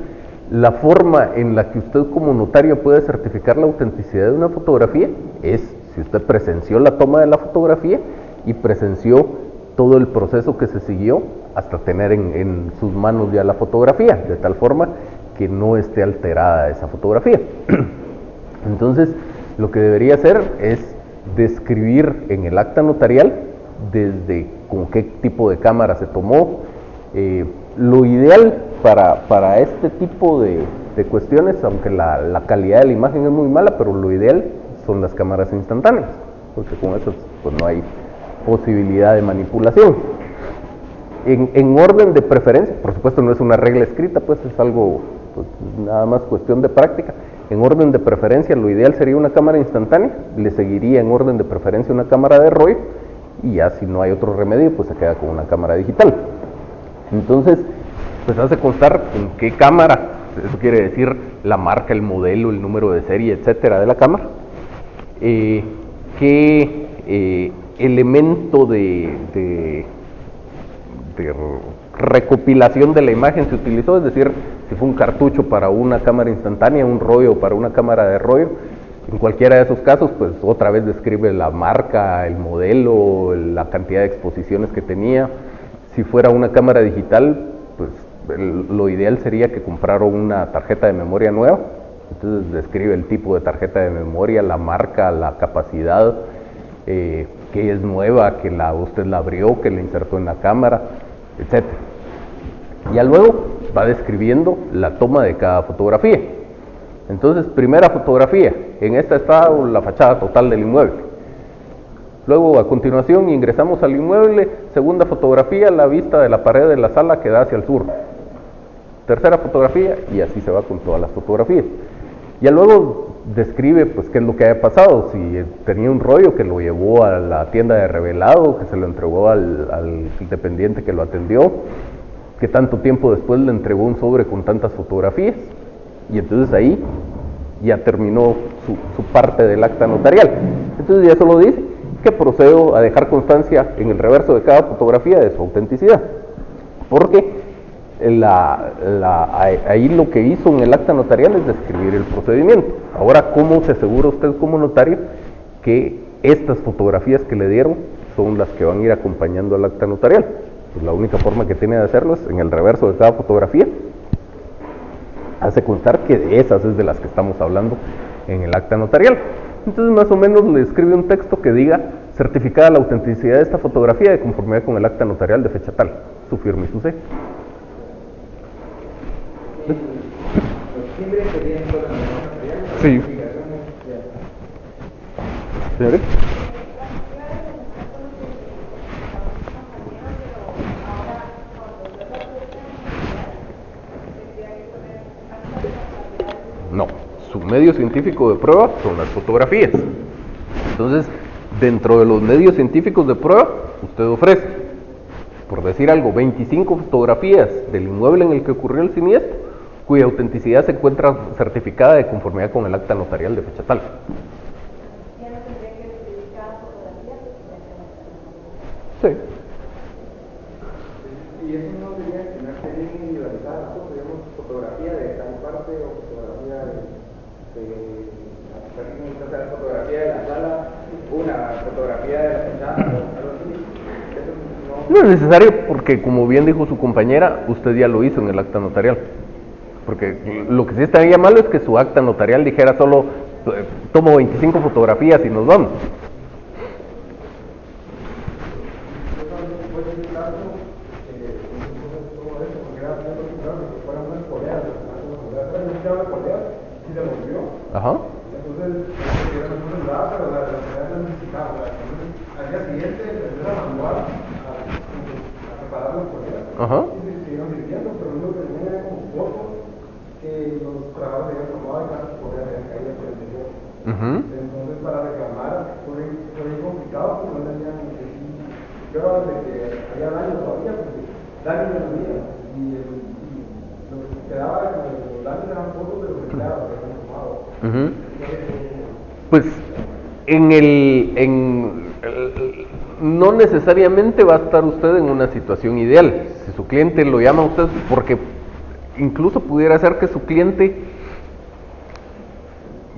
Speaker 1: la forma en la que usted como notario puede certificar la autenticidad de una fotografía es si usted presenció la toma de la fotografía y presenció todo el proceso que se siguió hasta tener en sus manos ya la fotografía, de tal forma que no esté alterada esa fotografía. Entonces, lo que debería hacer es describir en el acta notarial desde con qué tipo de cámara se tomó. Lo ideal para este tipo de cuestiones, aunque la calidad de la imagen es muy mala, pero lo ideal son las cámaras instantáneas, porque con eso pues no hay posibilidad de manipulación. En orden de preferencia, por supuesto no es una regla escrita, pues es algo pues, nada más cuestión de práctica. En orden de preferencia lo ideal sería una cámara instantánea, le seguiría en orden de preferencia una cámara de rollo, y ya si no hay otro remedio pues se queda con una cámara digital. Entonces pues hace constar en qué cámara, eso quiere decir la marca, el modelo, el número de serie, etcétera de la cámara, qué elemento de recopilación de la imagen se utilizó, es decir, si fue un cartucho para una cámara instantánea, un rollo para una cámara de rollo. En cualquiera de esos casos, pues otra vez describe la marca, el modelo, la cantidad de exposiciones que tenía. Si fuera una cámara digital, pues lo ideal sería que comprara una tarjeta de memoria nueva. Entonces describe el tipo de tarjeta de memoria, la marca, la capacidad, que es nueva, que usted la abrió, que la insertó en la cámara, etc. Ya luego va describiendo la toma de cada fotografía. Entonces, primera fotografía, en esta está la fachada total del inmueble. Luego, a continuación, ingresamos al inmueble, segunda fotografía, la vista de la pared de la sala que da hacia el sur. Tercera fotografía, y así se va con todas las fotografías. Ya luego describe pues qué es lo que haya pasado, si tenía un rollo que lo llevó a la tienda de revelado, que se lo entregó al dependiente que lo atendió, que tanto tiempo después le entregó un sobre con tantas fotografías, y entonces ahí ya terminó su parte del acta notarial. Entonces ya solo dice que procedo a dejar constancia en el reverso de cada fotografía de su autenticidad, porque ahí lo que hizo en el acta notarial es describir el procedimiento. Ahora, ¿cómo se asegura usted como notario que estas fotografías que le dieron son las que van a ir acompañando al acta notarial? Pues la única forma que tiene de hacerlo es en el reverso de cada fotografía hace constar que de esas es de las que estamos hablando en el acta notarial. Entonces más o menos le escribe un texto que diga: certificada la autenticidad de esta fotografía de conformidad con el acta notarial de fecha tal, su firma y su sello.
Speaker 4: Los timbres serían todas las notariales.
Speaker 1: Sí. ¿Señores? No, su medio científico de prueba son las fotografías. Entonces, dentro de los medios científicos de prueba, usted ofrece, por decir algo, 25 fotografías del inmueble en el que ocurrió el siniestro, cuya autenticidad se encuentra certificada de conformidad con el acta notarial de fecha tal.
Speaker 5: ¿Ya no tendría que escribir cada fotografía?
Speaker 1: Sí.
Speaker 4: Y eso no sería que no esté bien individualizada, ¿no? Digamos, fotografía de tal parte o fotografía la fotografía de la sala, una fotografía de la fachada, algo así. Eso
Speaker 1: No es necesario porque, como bien dijo su compañera, usted ya lo hizo en el acta notarial. Porque lo que sí estaría malo es que su acta notarial dijera solo tomo 25 fotografías y nos vamos. Ajá.
Speaker 4: Entonces, no se daba, pero la sociedad no necesitaba. Al día siguiente, empezó a manual a preparar los colegas.
Speaker 1: Ajá.
Speaker 4: Y se siguieron viviendo, pero lo que tenía era como fotos que los trabajadores habían tomado y las colegas habían caído por el interior. Entonces, para reclamar, fue complicado porque no tenían pruebas de que había daño todavía, porque daño no había. Y lo que quedaba era que los daños eran fotos de los empleados que habían tomado.
Speaker 1: Pues no necesariamente va a estar usted en una situación ideal. Si su cliente lo llama a usted, porque incluso pudiera ser que su cliente,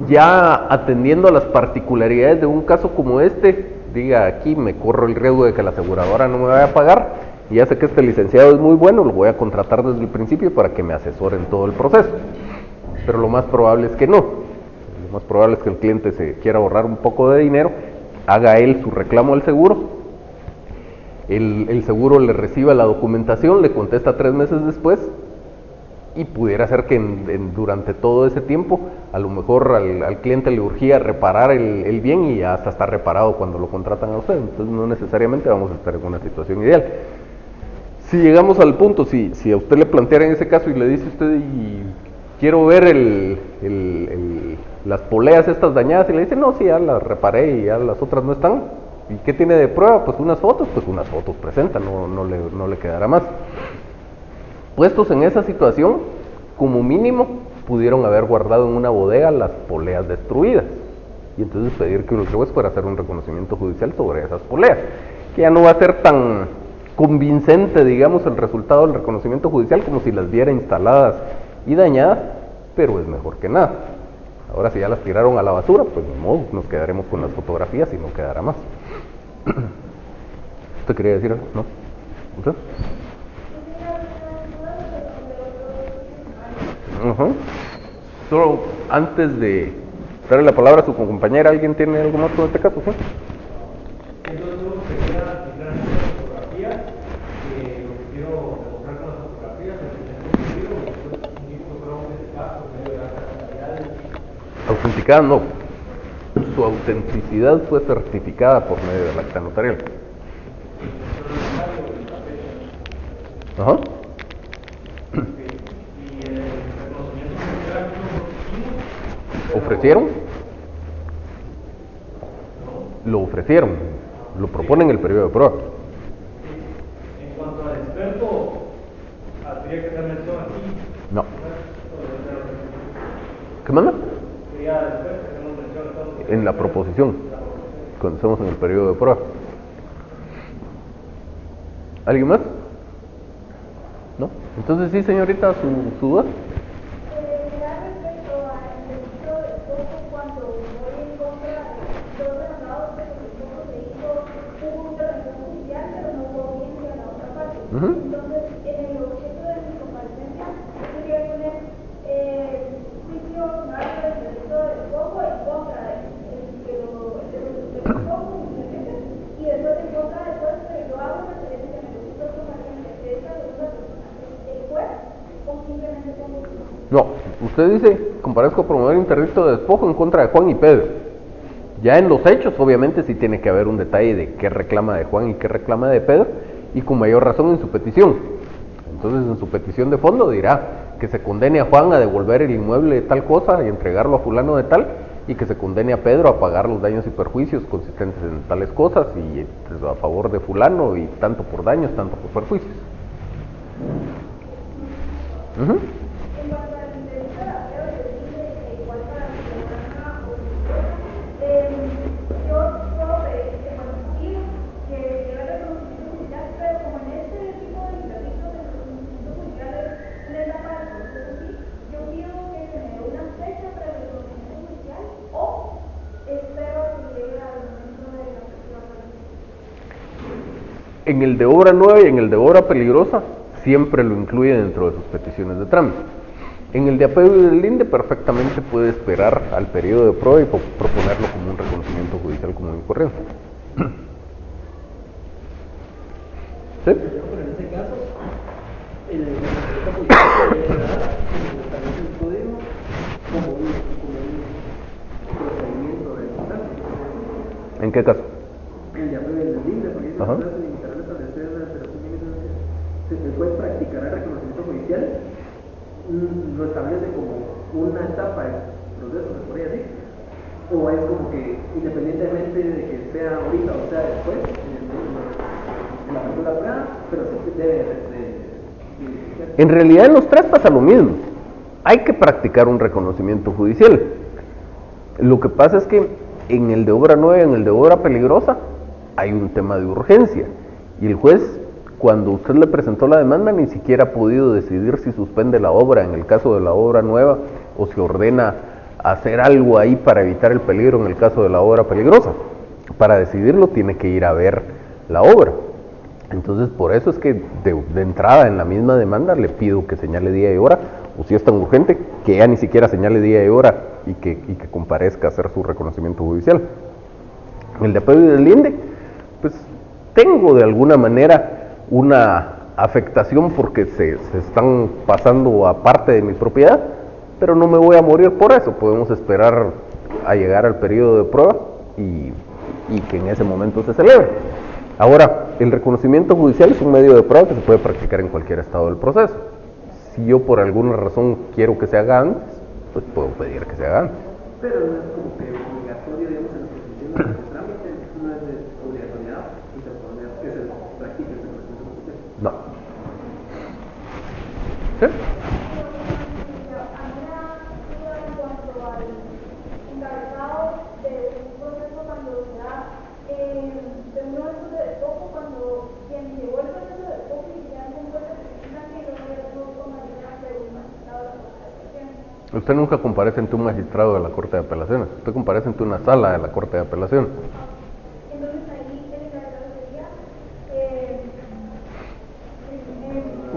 Speaker 1: ya atendiendo a las particularidades de un caso como este, diga: aquí me corro el riesgo de que la aseguradora no me vaya a pagar, y ya sé que este licenciado es muy bueno, lo voy a contratar desde el principio para que me asesore en todo el proceso. Pero lo más probable es que no. Lo más probable es que el cliente se quiera ahorrar un poco de dinero, haga él su reclamo al seguro, el seguro le reciba la documentación, le contesta 3 meses después, y pudiera ser que durante todo ese tiempo a lo mejor al cliente le urgía reparar el bien y ya hasta está reparado cuando lo contratan a usted. Entonces no necesariamente vamos a estar en una situación ideal. Si llegamos al punto, si a usted le planteara en ese caso y le dice usted: y quiero ver las poleas estas dañadas, y le dice: no, sí, ya las reparé y ya las otras no están. ¿Y qué tiene de prueba? Pues unas fotos presenta, no le quedará más. Puestos en esa situación, como mínimo, pudieron haber guardado en una bodega las poleas destruidas, y entonces pedir que el juez fuera a hacer un reconocimiento judicial sobre esas poleas, que ya no va a ser tan convincente, digamos, el resultado del reconocimiento judicial como si las viera instaladas y dañadas, pero es mejor que nada. Ahora, si ya las tiraron a la basura, pues ni modo, nos quedaremos con las fotografías y no quedará más. ¿Usted quería decir algo? ¿No? ¿Usted? Solo antes de darle la palabra a su compañera, ¿alguien tiene algo más con este caso? ¿Sí?
Speaker 3: Entonces uno quería mostrar las fotografías, lo que quiero demostrar con las fotografías, el sentido, después indico pruebas de caso, medio de las calidades.
Speaker 1: Autenticada no. Su autenticidad fue certificada por medio del acta notarial. Ajá. ¿Ofrecieron? Lo ofrecieron, lo proponen en el periodo de prueba.
Speaker 3: En cuanto al experto, habría que hacer mención aquí.
Speaker 1: No. ¿Qué manda? En la proposición, cuando estamos en el periodo de prueba. ¿Alguien más? ¿No? Entonces sí, señorita, su duda.
Speaker 5: Entonces, en el objeto de mi comparecencia, yo quería poner juicio nacional del delito de despojo en contra de despojo y después en contra del juez, pero yo hago referencia a mi comparecencia de esta segunda persona, el juez, o simplemente pongo.
Speaker 1: No, usted dice: comparezco a promover interdicto de despojo en contra de Juan y Pedro. Ya en los hechos, obviamente, sí tiene que haber un detalle de qué reclama de Juan y qué reclama de Pedro, y con mayor razón en su petición. Entonces, en su petición de fondo dirá que se condene a Juan a devolver el inmueble de tal cosa y entregarlo a fulano de tal, y que se condene a Pedro a pagar los daños y perjuicios consistentes en tales cosas, y pues, a favor de fulano, y tanto por daños, tanto por perjuicios.
Speaker 5: En cuanto a la entrevista, quiero decirle que igual para mi hermana o mi esposa, yo puedo pedir que lleve reconocimiento judicial, pero como en este tipo de interdictos de reconocimiento judicial es la parte, entonces sí, yo pido que se me dé una fecha para el reconocimiento judicial o espero a que llegue al momento de la presión.
Speaker 1: En el de obra nueva y en el de obra peligrosa, siempre lo incluye dentro de sus peticiones de trámite. En el de apego y del INDE perfectamente puede esperar al periodo de prueba y proponerlo como un reconocimiento judicial común y corriente. ¿Sí?
Speaker 2: Pero en este caso, el reconocimiento judicial se debe dar, como establece el código, como un procedimiento de instancia.
Speaker 1: ¿En qué caso?
Speaker 2: El de apego y el del INDE, porque dice
Speaker 1: Ajá.
Speaker 2: que se limitará a establecer la alteración límite. Se puede practicar el reconocimiento judicial, lo establece como una etapa del proceso, se podría decir, o es como que independientemente de que sea ahorita o sea después, en la apertura prueba, pero se debe de
Speaker 1: En realidad en los tres pasa lo mismo. Hay que practicar un reconocimiento judicial. Lo que pasa es que en el de obra nueva y en el de obra peligrosa hay un tema de urgencia. Y el juez, cuando usted le presentó la demanda, ni siquiera ha podido decidir si suspende la obra en el caso de la obra nueva o si ordena hacer algo ahí para evitar el peligro en el caso de la obra peligrosa. Para decidirlo tiene que ir a ver la obra. Entonces, por eso es que de entrada en la misma demanda le pido que señale día y hora, o si es tan urgente, que ya ni siquiera señale día y hora y que comparezca a hacer su reconocimiento judicial. El de apego y del INDE, pues tengo de alguna manera una afectación porque se están pasando a parte de mi propiedad, pero no me voy a morir por eso. Podemos esperar a llegar al periodo de prueba y que en ese momento se celebre. Ahora, el reconocimiento judicial es un medio de prueba que se puede practicar en cualquier estado del proceso. Si yo por alguna razón quiero que se haga antes, pues puedo pedir que se haga antes.
Speaker 2: pero no es como que obligatorio, digamos, en la presentación de los trámites, no es de obligatoriedad y se pone que se practique el reconocimiento judicial.
Speaker 1: No. ¿Sí? Usted nunca comparece ante un magistrado de la Corte de Apelaciones, usted comparece ante una sala de la Corte de Apelaciones.
Speaker 5: Entonces ahí el encargado sería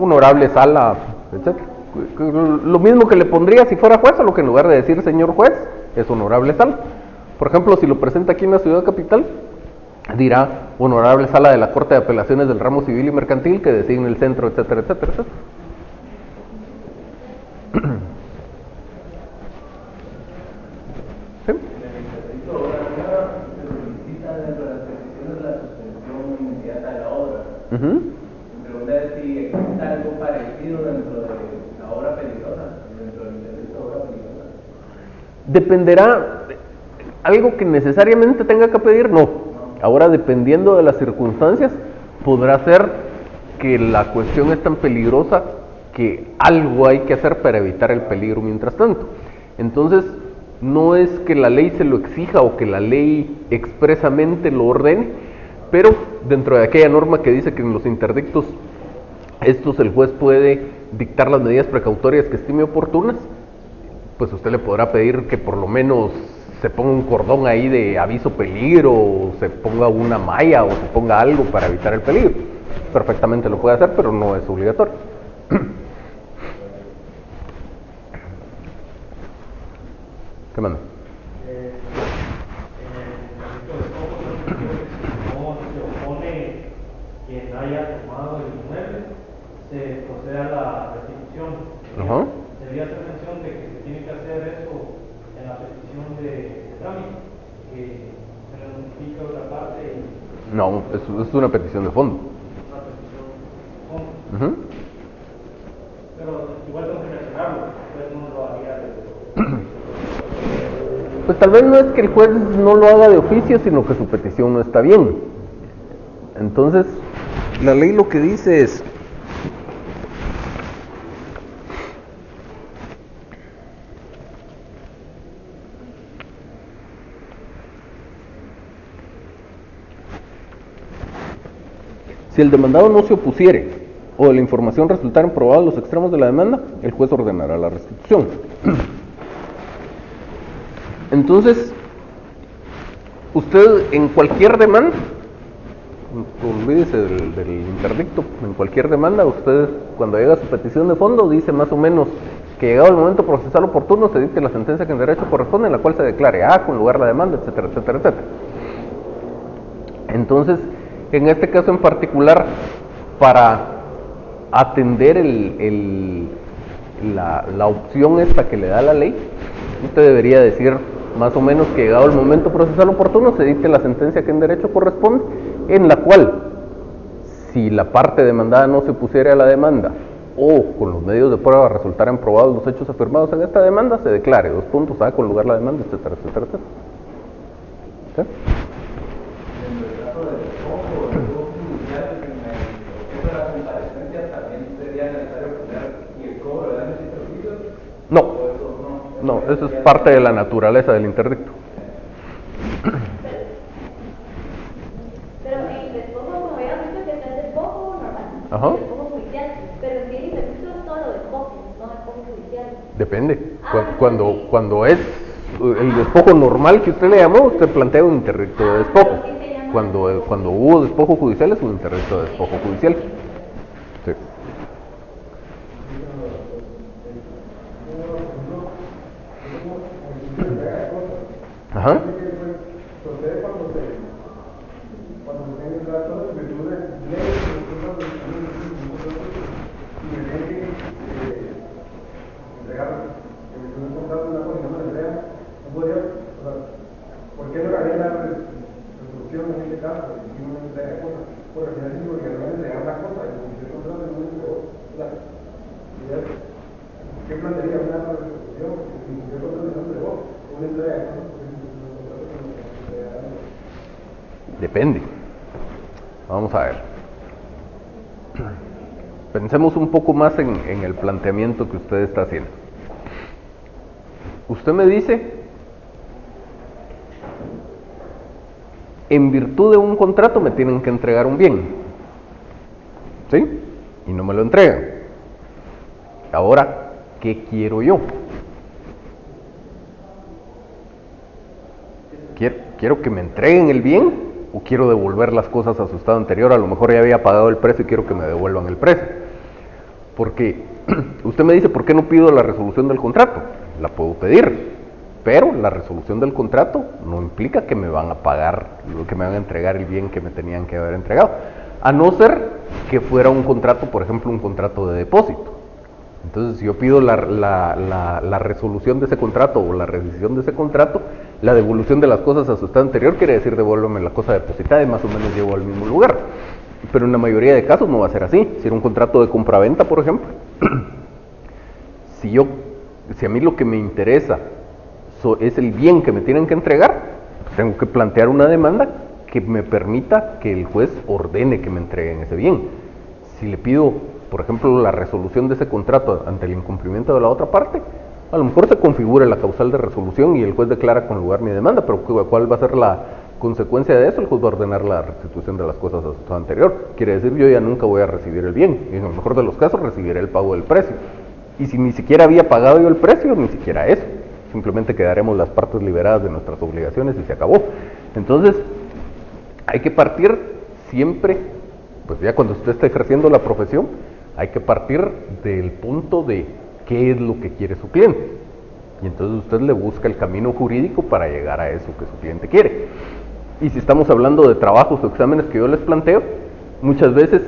Speaker 1: Honorable sala, etc. Lo mismo que le pondría si fuera juez, solo que en lugar de decir señor juez, es honorable sala. Por ejemplo, si lo presenta aquí en la ciudad capital, dirá honorable sala de la Corte de Apelaciones del ramo civil y mercantil que designe el centro, etcétera, etcétera, etcétera. ¿Sí?
Speaker 6: En el interdicto de obra nueva se solicita dentro de las peticiones la suspensión inmediata de la obra. Mi pregunta es si existe algo parecido dentro de la obra peligrosa, dentro del interdicto de obra peligrosa.
Speaker 1: Dependerá, algo que necesariamente tenga que pedir, no. Ahora, dependiendo de las circunstancias, podrá ser que la cuestión es tan peligrosa que algo hay que hacer para evitar el peligro mientras tanto. Entonces, no es que la ley se lo exija o que la ley expresamente lo ordene, pero dentro de aquella norma que dice que en los interdictos estos el juez puede dictar las medidas precautorias que estime oportunas, pues usted le podrá pedir que por lo menos se ponga un cordón ahí de aviso peligro, o se ponga una malla, o se ponga algo para evitar el peligro. Perfectamente lo puede hacer, pero no es obligatorio. ¿Qué manda?
Speaker 3: En el delito de robo, no se opone quien haya tomado el inmueble, se procede a la restitución.
Speaker 1: Ajá.
Speaker 3: Debería hacer mención de que se tiene que hacer eso en la petición de trámite, que se le notifica otra parte y
Speaker 1: No, es una petición de fondo.
Speaker 3: una petición de fondo.
Speaker 1: Ujú.
Speaker 3: Pero igual tengo que mencionarlo, pues no lo haría de
Speaker 1: Pues tal vez no es que el juez no lo haga de oficio, sino que su petición no está bien. Entonces, la ley lo que dice es: si el demandado no se opusiere o de la información resultaren probados los extremos de la demanda, el juez ordenará la restitución. Entonces, usted en cualquier demanda, olvídese del interdicto, en cualquier demanda, usted cuando llega a su petición de fondo dice más o menos que llegado el momento procesal oportuno se dicte la sentencia que en derecho corresponde, en la cual se declare A con lugar la demanda, etcétera, etcétera, etcétera. Entonces, en este caso en particular, para atender la opción esta que le da la ley, usted debería decir más o menos que llegado el momento procesal oportuno se dicte la sentencia que en derecho corresponde, en la cual, si la parte demandada no se opusiera a la demanda o con los medios de prueba resultaran probados los hechos afirmados en esta demanda, se declare, A con lugar la demanda, etcétera, etcétera, etcétera. ¿Sí?
Speaker 6: En el caso del despojo o del despojo judicial, en el proceso de la comparecencia también sería necesario poner y el cobro de daños y perjuicios.
Speaker 1: No, eso es parte de la naturaleza del interdicto.
Speaker 5: Pero en el despojo, como habíamos dicho, que está el despojo normal,
Speaker 1: Ajá.
Speaker 5: el despojo judicial, pero en el interdicto es todo despojo, no despojo judicial.
Speaker 1: Depende. Cuando es el despojo normal que usted le llamó, usted plantea un interdicto de despojo. Cuando hubo despojo judicial es un interdicto de despojo judicial. Sí. Ajá.
Speaker 4: Procede cuando se tiene el trato de virtudes leyes y me tienen que entregar un contrato de una cosa y no me lo entregan, no podría, ¿por qué no haría la resolución en este caso? Si uno me entrega cosas, por al final sí, porque no me entregar la cosa y como si el contrato no me entregó, ¿qué plantearía una resolución? Si el contrato no me entregó, una entrega de cosas.
Speaker 1: Depende. Vamos a ver. Pensemos un poco más en el planteamiento que usted está haciendo. Usted me dice, en virtud de un contrato me tienen que entregar un bien, ¿sí? Y no me lo entregan. Ahora, ¿qué quiero yo? ¿Quiero que me entreguen el bien o quiero devolver las cosas a su estado anterior? A lo mejor ya había pagado el precio y quiero que me devuelvan el precio. Porque usted me dice, ¿por qué no pido la resolución del contrato? La puedo pedir, pero la resolución del contrato no implica que me van a pagar, que me van a entregar el bien que me tenían que haber entregado. A no ser que fuera un contrato, por ejemplo, un contrato de depósito. Entonces, si yo pido la resolución de ese contrato o la rescisión de ese contrato, la devolución de las cosas a su estado anterior quiere decir devuélveme la cosa depositada y más o menos llevo al mismo lugar. Pero en la mayoría de casos no va a ser así. Si era un contrato de compraventa, por ejemplo, si a mí lo que me interesa es el bien que me tienen que entregar, tengo que plantear una demanda que me permita que el juez ordene que me entreguen ese bien. Si le pido, por ejemplo, la resolución de ese contrato ante el incumplimiento de la otra parte, a lo mejor se configura la causal de resolución y el juez declara con lugar mi demanda, pero ¿cuál va a ser la consecuencia de eso? El juez va a ordenar la restitución de las cosas a su estado anterior. Quiere decir, yo ya nunca voy a recibir el bien, y en el mejor de los casos recibiré el pago del precio. Y si ni siquiera había pagado yo el precio, ni siquiera eso. Simplemente quedaremos las partes liberadas de nuestras obligaciones y se acabó. Entonces, hay que partir siempre, pues ya cuando usted está ejerciendo la profesión, hay que partir del punto de qué es lo que quiere su cliente. Y entonces usted le busca el camino jurídico para llegar a eso que su cliente quiere. Y si estamos hablando de trabajos o exámenes que yo les planteo, muchas veces,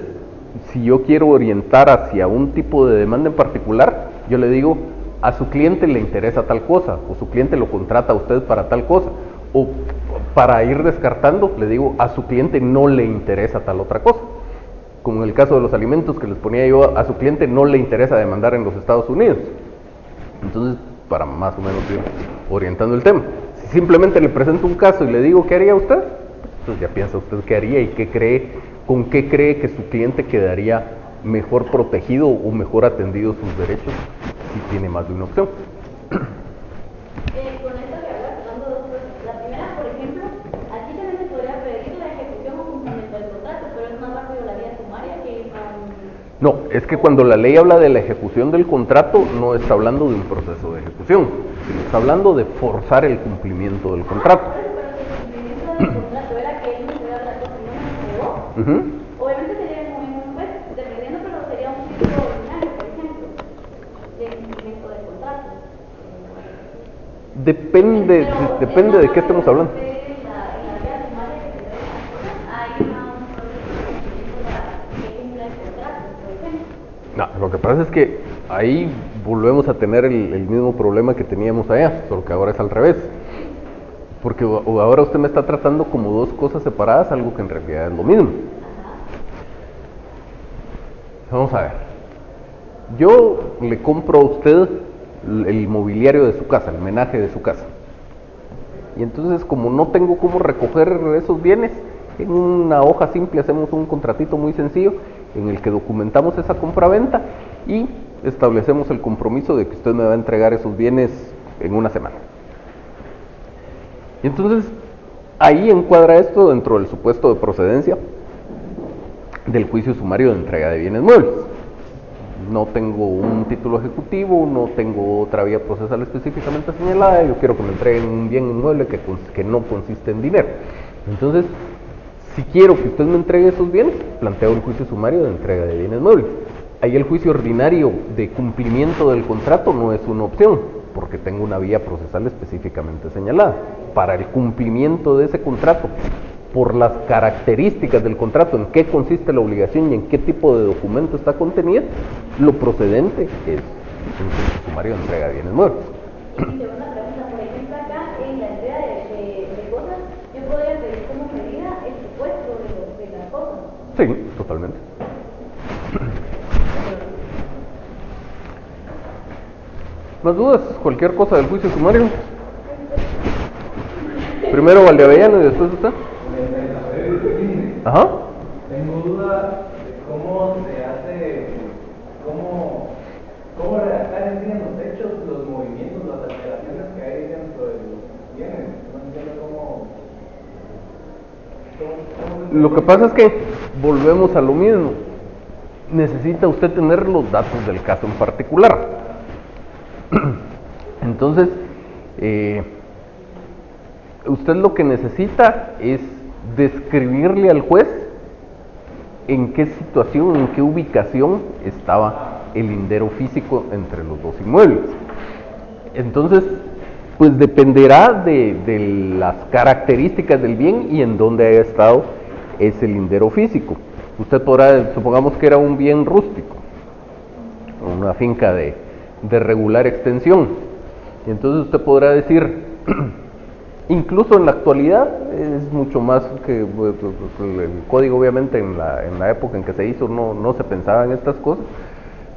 Speaker 1: si yo quiero orientar hacia un tipo de demanda en particular, yo le digo, a su cliente le interesa tal cosa, o su cliente lo contrata a usted para tal cosa, o para ir descartando, le digo, a su cliente no le interesa tal otra cosa. Como en el caso de los alimentos que les ponía yo, a su cliente no le interesa demandar en los Estados Unidos. Entonces, para más o menos ir orientando el tema. Si simplemente le presento un caso y le digo, ¿qué haría usted? Pues ya piensa usted qué haría y con qué cree que su cliente quedaría mejor protegido o mejor atendido sus derechos si tiene más de una opción.
Speaker 5: Con esto que hablas, hablando dos cosas. La primera, por ejemplo, aquí también se podría pedir la ejecución o cumplimiento del contrato, pero es más rápido la vía sumaria que
Speaker 1: No, es que cuando la ley habla de la ejecución del contrato, no está hablando de un proceso de ejecución, sino está hablando de forzar el cumplimiento del contrato.
Speaker 5: Pero si el cumplimiento del contrato era que él me entregara la cosa y no me entregó, obviamente sería el momento un juez, dependiendo, pero sería un juicio ordinario, por ejemplo, de cumplimiento del
Speaker 1: Depende de qué estemos hablando. No, lo que pasa es que ahí volvemos a tener el mismo problema que teníamos allá, solo que ahora es al revés. Porque ahora usted me está tratando como dos cosas separadas, algo que en realidad es lo mismo. Vamos a ver. Yo le compro a usted el mobiliario de su casa, el menaje de su casa. Y entonces, como no tengo cómo recoger esos bienes, en una hoja simple hacemos un contratito muy sencillo en el que documentamos esa compraventa y establecemos el compromiso de que usted me va a entregar esos bienes en una semana. Y entonces, ahí encuadra esto dentro del supuesto de procedencia del juicio sumario de entrega de bienes muebles. No tengo un título ejecutivo, no tengo otra vía procesal específicamente señalada, yo quiero que me entreguen un bien inmueble que no consiste en dinero. Entonces, si quiero que usted me entregue esos bienes, planteo el juicio sumario de entrega de bienes muebles. Ahí el juicio ordinario de cumplimiento del contrato no es una opción, porque tengo una vía procesal específicamente señalada. Para el cumplimiento de ese contrato, por las características del contrato, en qué consiste la obligación y en qué tipo de documento está contenida, lo procedente es un juicio sumario de entrega de bienes muebles.
Speaker 5: Y segunda pregunta, por ejemplo, acá en la entrega de cosas, yo podría pedir como medida el secuestro de las cosas.
Speaker 1: Sí, totalmente. ¿Más dudas? ¿Cualquier cosa del juicio sumario? Primero Valdeavellano y después usted. Ajá.
Speaker 6: Tengo duda de cómo se hace, cómo redactar en sí en los hechos los movimientos, las alteraciones que hay dentro de los bienes. No entiendo cómo
Speaker 1: Lo que pasa es que volvemos a lo mismo. Necesita usted tener los datos del caso en particular. Entonces, usted lo que necesita es describirle al juez en qué situación, en qué ubicación estaba el lindero físico entre los dos inmuebles. Entonces, pues dependerá de las características del bien y en dónde haya estado ese lindero físico. Usted podrá, supongamos que era un bien rústico, una finca de regular extensión, y entonces usted podrá decir, incluso en la actualidad es mucho más que el código, obviamente en la época en que se hizo no se pensaba en estas cosas,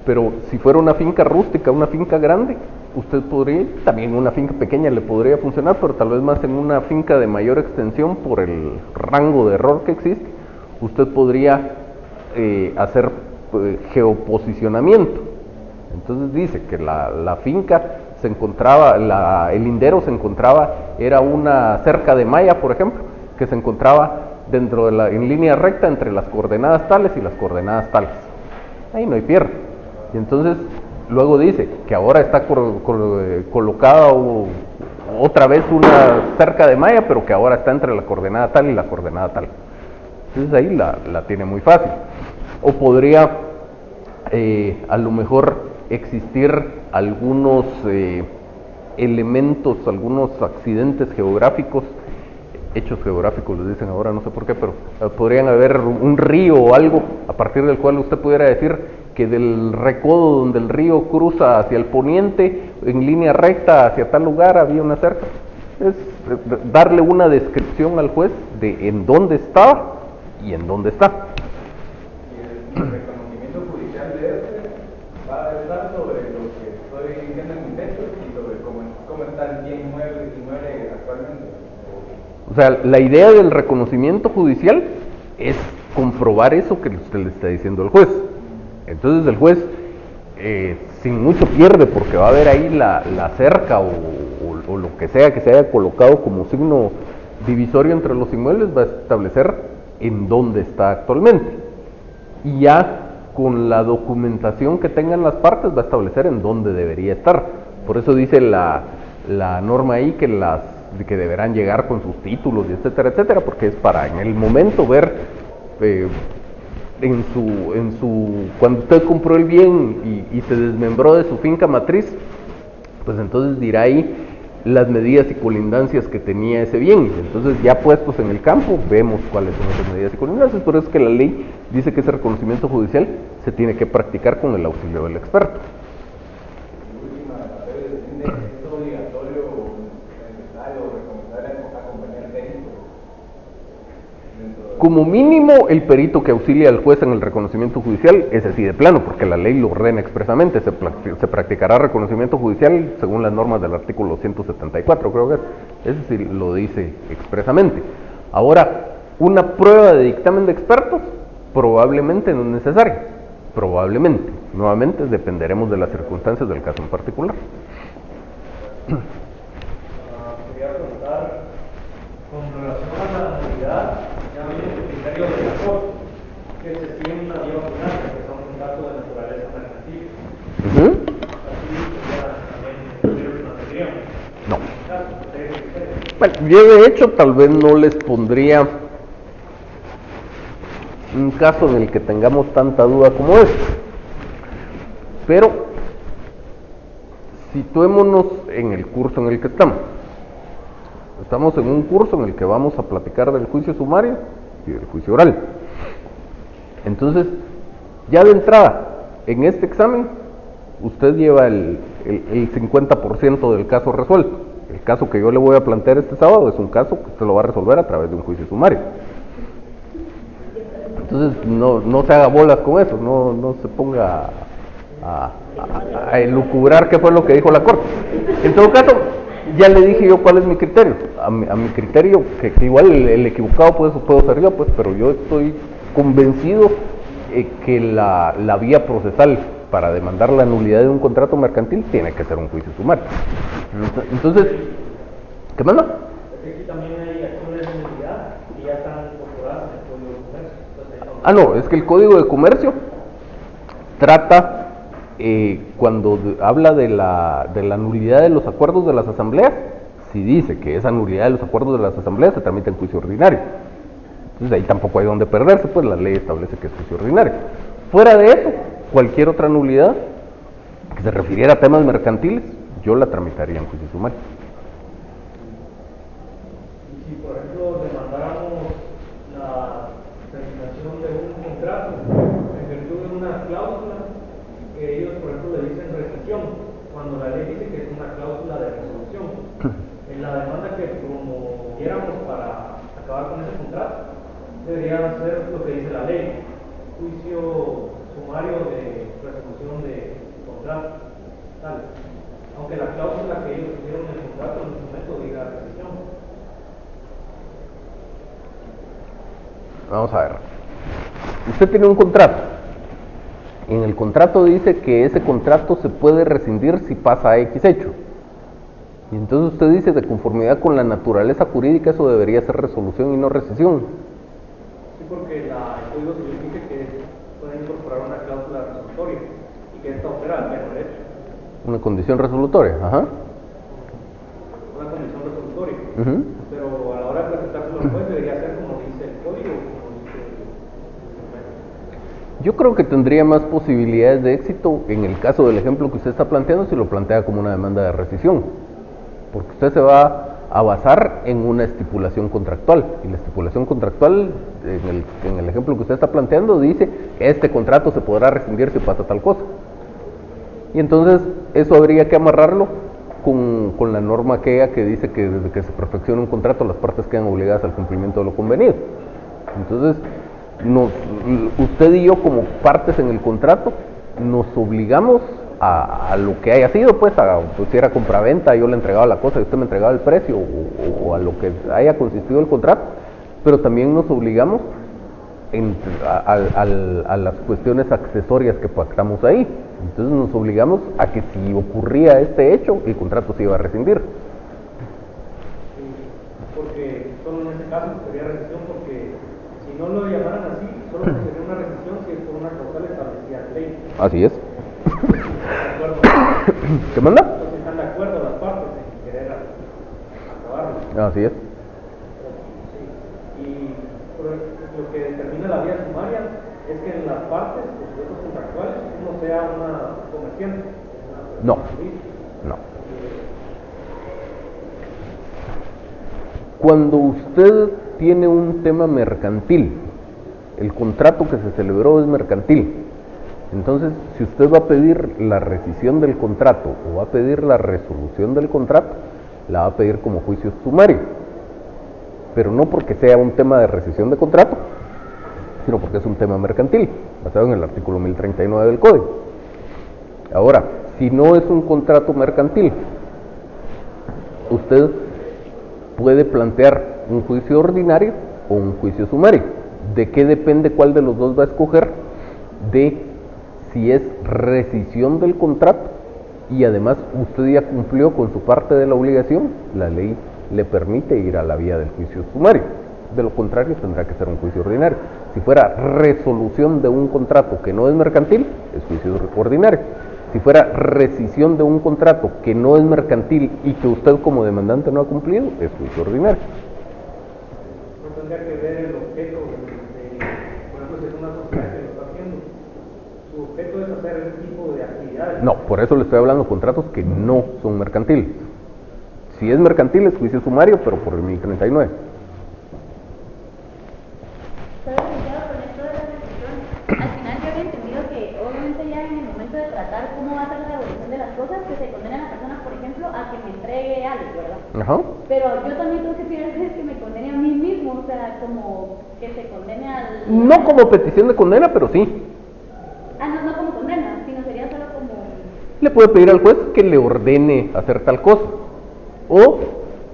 Speaker 1: pero si fuera una finca rústica, una finca grande, usted podría, también una finca pequeña le podría funcionar, pero tal vez más en una finca de mayor extensión por el rango de error que existe, usted podría hacer geoposicionamiento. Entonces dice que la finca se encontraba, el lindero se encontraba, era una cerca de malla, por ejemplo, que se encontraba en línea recta entre las coordenadas tales y las coordenadas tales. Ahí no hay pierde. Y entonces luego dice que ahora está colocada otra vez una cerca de malla, pero que ahora está entre la coordenada tal y la coordenada tal. Entonces ahí la tiene muy fácil. O podría a lo mejor existir algunos elementos, algunos accidentes geográficos, hechos geográficos les dicen ahora, no sé por qué, pero podrían haber un río o algo a partir del cual usted pudiera decir que del recodo donde el río cruza hacia el poniente, en línea recta hacia tal lugar había una cerca. Es darle una descripción al juez de en dónde estaba y en dónde está.
Speaker 6: Y el reconocimiento judicial de este va a estar sobre lo que estoy diciendo en mis hechos y sobre cómo está el bien inmueble actualmente.
Speaker 1: O sea, la idea del reconocimiento judicial es comprobar eso que usted le está diciendo al juez. Entonces el juez sin mucho pierde, porque va a ver ahí la cerca o lo que sea que se haya colocado como signo divisorio entre los inmuebles, va a establecer en dónde está actualmente. Y ya con la documentación que tengan las partes va a establecer en dónde debería estar. Por eso dice la norma ahí que deberán llegar con sus títulos y etcétera, etcétera, porque es para en el momento ver cuando usted compró el bien y se desmembró de su finca matriz, pues entonces dirá ahí las medidas y colindancias que tenía ese bien. Entonces, ya puestos en el campo, vemos cuáles son esas medidas y colindancias. Por eso es que la ley dice que ese reconocimiento judicial se tiene que practicar con el auxilio del experto.
Speaker 6: ¿Es obligatorio o necesario recomendar acompañar al perito?
Speaker 1: Como mínimo, el perito que auxilia al juez en el reconocimiento judicial es así de plano, porque la ley lo ordena expresamente. Se practicará reconocimiento judicial según las normas del artículo 174, creo que es. Eso sí lo dice expresamente. Ahora, una prueba de dictamen de expertos probablemente no es necesaria. Probablemente. Nuevamente, dependeremos de las circunstancias del caso en particular.
Speaker 3: Quería preguntar, con relación a la nulidad, ya viene el criterio de la Corte, que se tiene una vía final, que son contratos de naturaleza mercantil. Así ya también no tendríamos.
Speaker 1: No. Bueno, yo de hecho tal vez no les pondría un caso en el que tengamos tanta duda como este. Pero situémonos en el curso en el que estamos. Estamos en un curso en el que vamos a platicar del juicio sumario y del juicio oral. Entonces, ya de entrada, en este examen, usted lleva el 50% del caso resuelto. El caso que yo le voy a plantear este sábado es un caso que usted lo va a resolver a través de un juicio sumario. Entonces, no se haga bolas con eso, no se ponga a elucubrar qué fue lo que dijo la Corte. En todo caso, ya le dije yo cuál es mi criterio. A mi criterio, que igual el equivocado puedo ser yo, pues, pero yo estoy convencido que la vía procesal para demandar la nulidad de un contrato mercantil tiene que ser un juicio sumario. Entonces, ¿qué manda?
Speaker 3: Aquí también hay acciones de nulidad y ya están incorporadas en el Código de Comercio.
Speaker 1: Ah, no, es que el Código de Comercio trata, cuando habla de la nulidad de los acuerdos de las asambleas, si dice que esa nulidad de los acuerdos de las asambleas se tramita en juicio ordinario. Entonces ahí tampoco hay donde perderse, pues la ley establece que es juicio ordinario. Fuera de eso, cualquier otra nulidad que se refiriera a temas mercantiles, yo la tramitaría en juicio sumario.
Speaker 3: Y si, por ejemplo, demandáramos la terminación de un contrato en virtud de una cláusula que ellos, por ejemplo, le dicen rescisión, cuando la ley dice que es una cláusula de resolución, en la demanda que promoviéramos para acabar con ese contrato, debería ser lo que dice la ley, juicio sumario de resolución de contrato, tal. Aunque la cláusula que ellos pusieron en el contrato en ese momento diga rescisión.
Speaker 1: Vamos a ver. Usted tiene un contrato. En el contrato dice que ese contrato se puede rescindir si pasa X hecho. Y entonces usted dice, de conformidad con la naturaleza jurídica, eso debería ser resolución y no rescisión.
Speaker 3: Sí, porque el Código Civil dice que puede incorporar una cláusula resolutoria y que esta opera al pleno derecho.
Speaker 1: Una condición resolutoria, ajá.
Speaker 3: Una condición resolutoria.
Speaker 1: Uh-huh.
Speaker 3: Pero a la hora de presentárselo al juez debería ser como dice el código, como dice el
Speaker 1: Yo creo que tendría más posibilidades de éxito en el caso del ejemplo que usted está planteando si lo plantea como una demanda de rescisión, porque usted se va a basar en una estipulación contractual, y la estipulación contractual en el ejemplo que usted está planteando dice: este contrato se podrá rescindir si pasa tal cosa. Y entonces eso habría que amarrarlo con la norma aquella que dice que desde que se perfecciona un contrato las partes quedan obligadas al cumplimiento de lo convenido. Entonces, usted y yo como partes en el contrato nos obligamos a lo que haya sido, pues si era compraventa, yo le entregaba la cosa y usted me entregaba el precio, o a lo que haya consistido el contrato, pero también nos obligamos a las cuestiones accesorias que pactamos ahí. Entonces nos obligamos a que si ocurría este hecho, el contrato se iba a rescindir.
Speaker 3: Sí, porque solo en ese caso sería rescisión, porque si no lo llamaran así, solo sería una rescisión si es por una causal establecida en ley.
Speaker 1: Así es.
Speaker 3: ¿De acuerdo?
Speaker 1: ¿Qué manda?
Speaker 3: Entonces están de acuerdo las partes en querer acabarlo.
Speaker 1: Así es.
Speaker 3: Sí. Y lo que determina la vía sumaria es que en las partes, los sujetos contractuales, uno sea una comerciante.
Speaker 1: No. No. Cuando usted tiene un tema mercantil, el contrato que se celebró es mercantil. Entonces, si usted va a pedir la rescisión del contrato o va a pedir la resolución del contrato, la va a pedir como juicio sumario. Pero no porque sea un tema de rescisión de contrato, sino porque es un tema mercantil, basado en el artículo 1039 del Código. Ahora, si no es un contrato mercantil, usted puede plantear un juicio ordinario o un juicio sumario. ¿De qué depende cuál de los dos va a escoger? De si es rescisión del contrato y además usted ya cumplió con su parte de la obligación, la ley le permite ir a la vía del juicio sumario. De lo contrario, tendrá que ser un juicio ordinario. Si fuera resolución de un contrato que no es mercantil, es juicio ordinario. Si fuera rescisión de un contrato que no es mercantil y que usted como demandante no ha cumplido, es juicio ordinario.
Speaker 4: No tendría que ver el objeto, por ejemplo, si es una sociedad que lo está haciendo, su objeto es hacer ese tipo de actividades.
Speaker 1: No, por eso le estoy hablando de contratos que no son mercantiles. Si es mercantil es juicio sumario, pero por el 1039.
Speaker 7: Al final yo había entendido que obviamente ya en el momento de tratar cómo va a ser la evolución de las cosas, que se condena a la persona, por ejemplo, a que me entregue algo, ¿verdad?
Speaker 1: Ajá.
Speaker 7: Pero yo también tengo que pedir que me condene a mí mismo, o sea, como que se condene al...
Speaker 1: No como petición de condena, pero sí.
Speaker 7: No como condena, sino sería solo como...
Speaker 1: Le puede pedir al juez que le ordene hacer tal cosa. O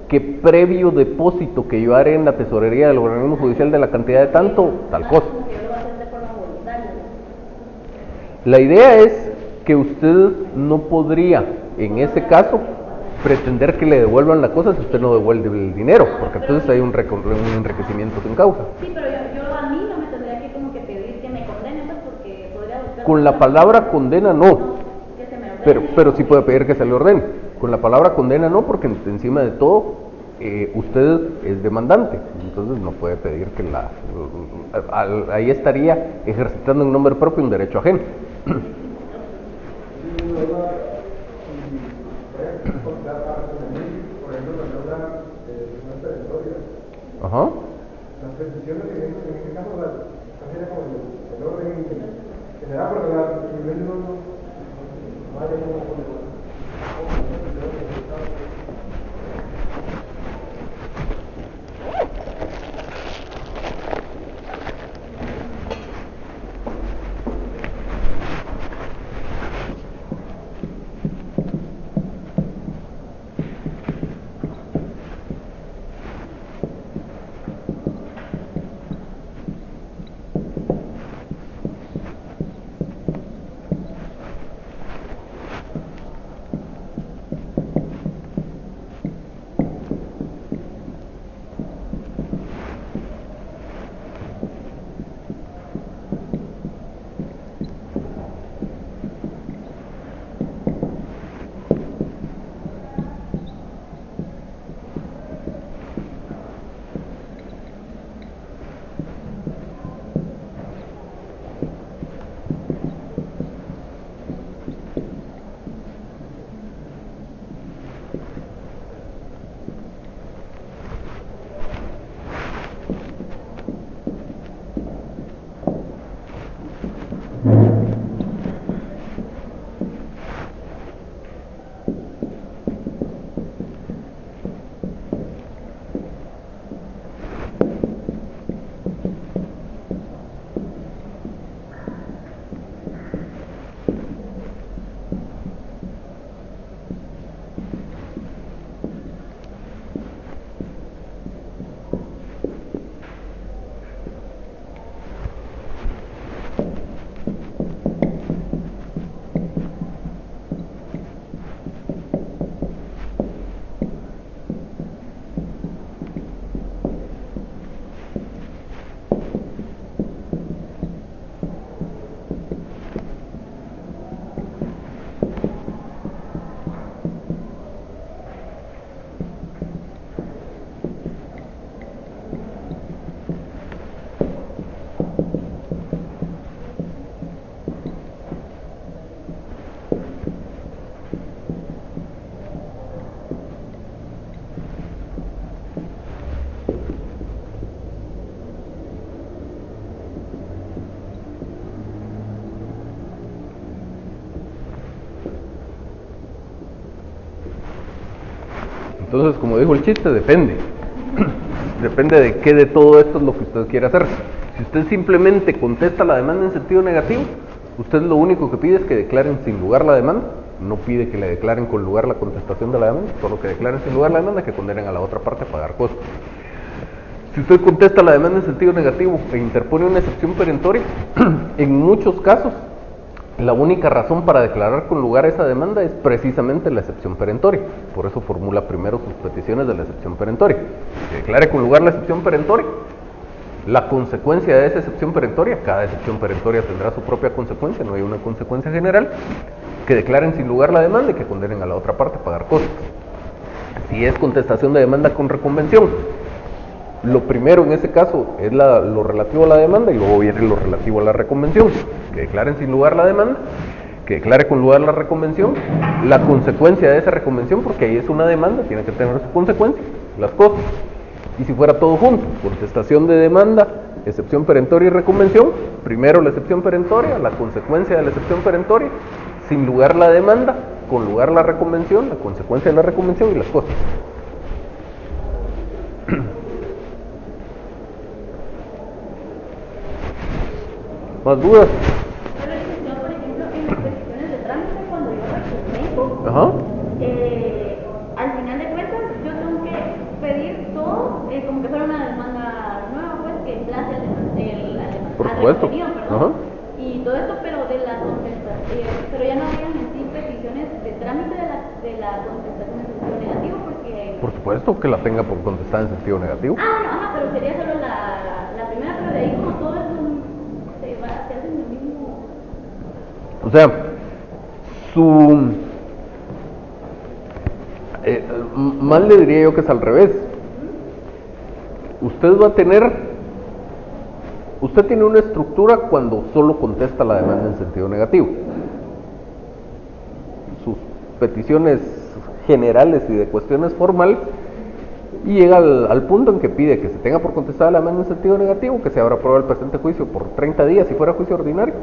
Speaker 1: que previo depósito que yo haré en la tesorería del organismo judicial de la cantidad de tanto, tal cosa.
Speaker 7: Como que yo lo voy a hacer de forma voluntaria.
Speaker 1: La idea es que usted no podría, en ese caso, pretender que le devuelvan la cosa si usted no devuelve el dinero, porque entonces hay un enriquecimiento sin causa.
Speaker 7: Sí, pero yo a mí no me tendría que como que pedir que me condenen, pues, porque podría buscar...
Speaker 1: Con la palabra condena no,
Speaker 7: que se me ordene.
Speaker 1: pero sí puede pedir que se le ordene. Con la palabra condena no, porque encima de todo usted es demandante, entonces no puede pedir que ahí estaría ejercitando en nombre propio un derecho ajeno. Ajá.
Speaker 4: Las precisiones en este caso, sería como el orden que se da, porque el nivel no vaya como
Speaker 1: Entonces, como dijo el chiste, depende. Depende de qué de todo esto es lo que usted quiere hacer. Si usted simplemente contesta la demanda en sentido negativo, usted lo único que pide es que declaren sin lugar la demanda. No pide que le declaren con lugar la contestación de la demanda, solo que declaren sin lugar la demanda, que condenen a la otra parte a pagar costos. Si usted contesta la demanda en sentido negativo e interpone una excepción perentoria, en muchos casos, la única razón para declarar con lugar esa demanda es precisamente la excepción perentoria. Por eso formula primero sus peticiones de la excepción perentoria. Que declare con lugar la excepción perentoria. La consecuencia de esa excepción perentoria, cada excepción perentoria tendrá su propia consecuencia, no hay una consecuencia general. Que declaren sin lugar la demanda y que condenen a la otra parte a pagar costos. Si es contestación de demanda con reconvención, lo primero en ese caso es lo relativo a la demanda y luego viene lo relativo a la reconvención. Que declaren sin lugar la demanda, que declare con lugar la reconvención, la consecuencia de esa reconvención, porque ahí es una demanda, tiene que tener su consecuencia, las cosas. Y si fuera todo junto, contestación de demanda, excepción perentoria y reconvención, primero la excepción perentoria, la consecuencia de la excepción perentoria, sin lugar la demanda, con lugar la reconvención, la consecuencia de la reconvención y las cosas. ¿Más dudas?
Speaker 7: Pero la excepción, por ejemplo, en las peticiones de trámite, cuando yo las
Speaker 1: Ajá.
Speaker 7: al final de cuentas, yo tengo que pedir todo como que fuera una demanda nueva, pues, que emplace
Speaker 1: Por
Speaker 7: al
Speaker 1: supuesto.
Speaker 7: referido, perdón.
Speaker 1: Ajá.
Speaker 7: Y todo esto, pero de la contestación, pero ya no habían en sí peticiones de trámite de la contestación en sentido negativo, porque...
Speaker 1: Por supuesto que la tenga por contestar en sentido negativo.
Speaker 7: Bueno, ajá, pero sería solo la primera, pero de ahí como todo es se hacen lo mismo.
Speaker 1: O sea, más le diría yo que es al revés. Usted tiene una estructura cuando solo contesta la demanda en sentido negativo. Sus peticiones generales y de cuestiones formales, y llega al punto en que pide que se tenga por contestada la demanda en sentido negativo, que se abra prueba el presente juicio por 30 días si fuera juicio ordinario,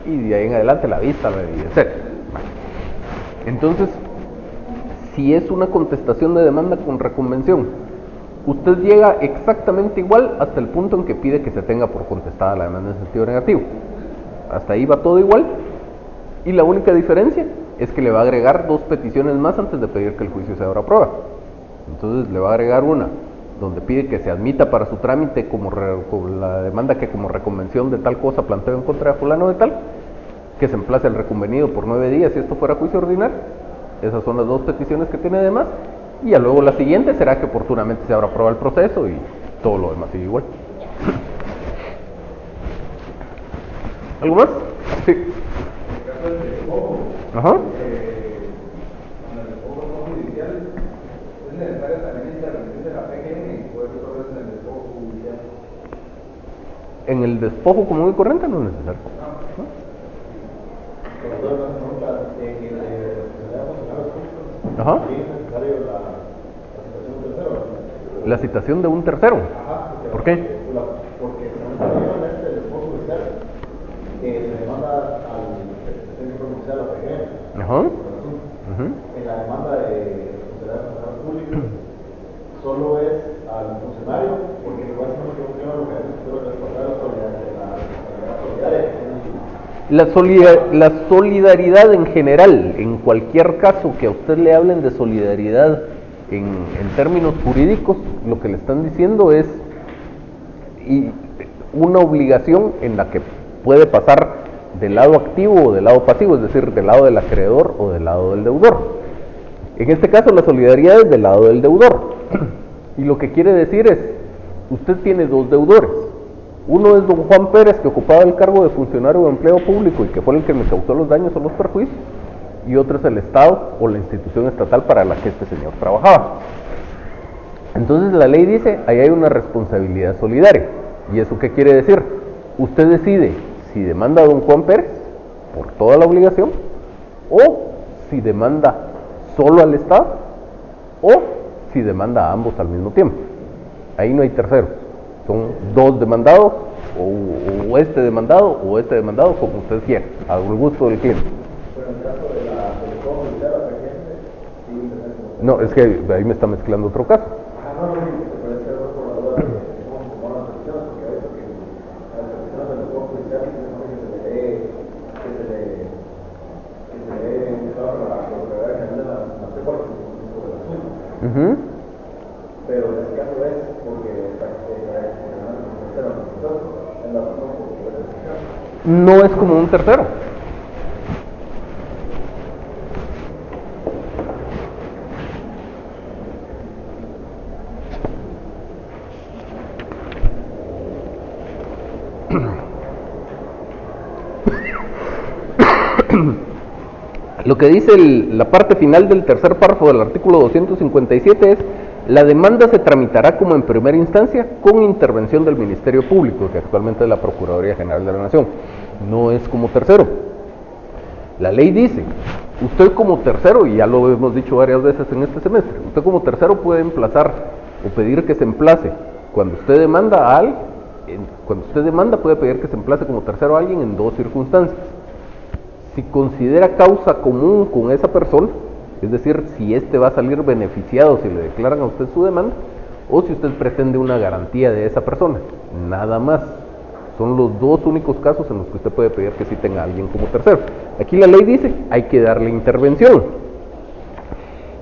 Speaker 1: y de ahí en adelante la vista, etc. Entonces, si es una contestación de demanda con reconvención, usted llega exactamente igual hasta el punto en que pide que se tenga por contestada la demanda en sentido negativo. Hasta ahí va todo igual, y la única diferencia es que le va a agregar 2 peticiones más antes de pedir que el juicio se abra a prueba. Entonces le va a agregar una donde pide que se admita para su trámite como la demanda que como reconvención de tal cosa planteo en contra de fulano de tal, que se emplace el reconvenido por 9 días si esto fuera juicio ordinario. Esas son las 2 peticiones que tiene además, y ya luego la siguiente será que oportunamente se abra a prueba el proceso y todo lo demás sigue igual. ¿Algo más? Sí.
Speaker 4: En el caso del despojo,
Speaker 1: Ajá.
Speaker 4: en el despojo no judicial, es necesaria también la intervención de la PGN o eso solo es en el despojo judicial.
Speaker 1: En el despojo común y corriente no es necesario. Ajá. La citación de un tercero. ¿Por qué?
Speaker 3: Porque según también el despojo judicial, se demanda al técnico judicial a la PGN.
Speaker 1: Ajá.
Speaker 3: En la demanda de funcionarios públicos solo es al funcionario, porque igual si no me equivoco, lo que es respaldar la solidaridad.
Speaker 1: La solidaridad en general, en cualquier caso que a usted le hablen de solidaridad en términos jurídicos, lo que le están diciendo es una obligación en la que puede pasar del lado activo o del lado pasivo, es decir, del lado del acreedor o del lado del deudor. En este caso la solidaridad es del lado del deudor, y lo que quiere decir es, usted tiene 2 deudores. Uno es don Juan Pérez, que ocupaba el cargo de funcionario de empleo público y que fue el que me causó los daños o los perjuicios, y otro es el Estado o la institución estatal para la que este señor trabajaba. Entonces la ley dice, ahí hay una responsabilidad solidaria. ¿Y eso qué quiere decir? Usted decide si demanda a don Juan Pérez por toda la obligación, o si demanda solo al Estado, o si demanda a ambos al mismo tiempo. Ahí no hay tercero. Son 2 demandados, o este demandado, como usted quiera, al gusto del cliente.
Speaker 3: Pero en el caso del despojo judicial, la PGN sigue teniendo como
Speaker 1: No, es que ahí me está mezclando otro caso.
Speaker 3: No, no, se puede ser por la duda de cómo se toman las decisiones, porque a veces que a las personas del juego judicial se supone que se le empezado a la Procuraduría General de la Nación por el asunto. Pero en este caso es porque en la razón por la decisión.
Speaker 1: No es como un tercero. Lo que dice la parte final del tercer párrafo del artículo 257 es: la demanda se tramitará como en primera instancia con intervención del Ministerio Público, que actualmente es la Procuraduría General de la Nación. No es como tercero. La ley dice, usted como tercero, y ya lo hemos dicho varias veces en este semestre, usted como tercero puede emplazar o pedir que se emplace. Cuando usted demanda a alguien, puede pedir que se emplace como tercero a alguien en dos circunstancias. Si considera causa común con esa persona, es decir, si éste va a salir beneficiado si le declaran a usted su demanda, o si usted pretende una garantía de esa persona, nada más. Son los dos únicos casos en los que usted puede pedir que sí tenga a alguien como tercero. Aquí la ley dice, hay que darle intervención.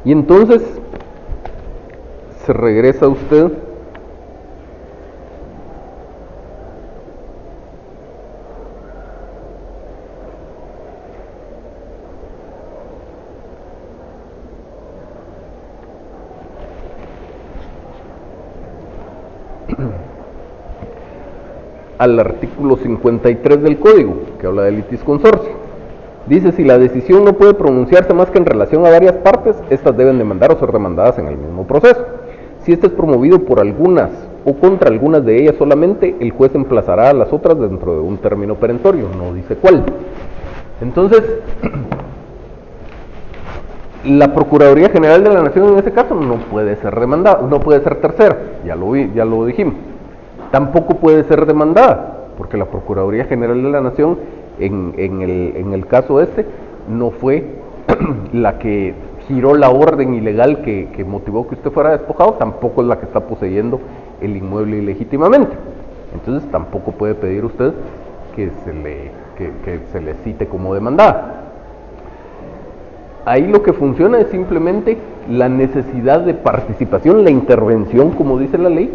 Speaker 1: Y entonces, se regresa usted al artículo 53 del Código, que habla de litis consorcio. Dice, si la decisión no puede pronunciarse más que en relación a varias partes, estas deben demandar o ser demandadas en el mismo proceso. Si este es promovido por algunas o contra algunas de ellas solamente, el juez emplazará a las otras dentro de un término perentorio, no dice cuál. Entonces, la Procuraduría General de la Nación en ese caso no puede ser demandada, no puede ser tercera, ya lo dijimos. Tampoco puede ser demandada, porque la Procuraduría General de la Nación, en el caso este, no fue la que giró la orden ilegal que motivó que usted fuera despojado, tampoco es la que está poseyendo el inmueble ilegítimamente. Entonces tampoco puede pedir usted que se le cite como demandada. Ahí lo que funciona es simplemente la necesidad de participación, la intervención, como dice la ley,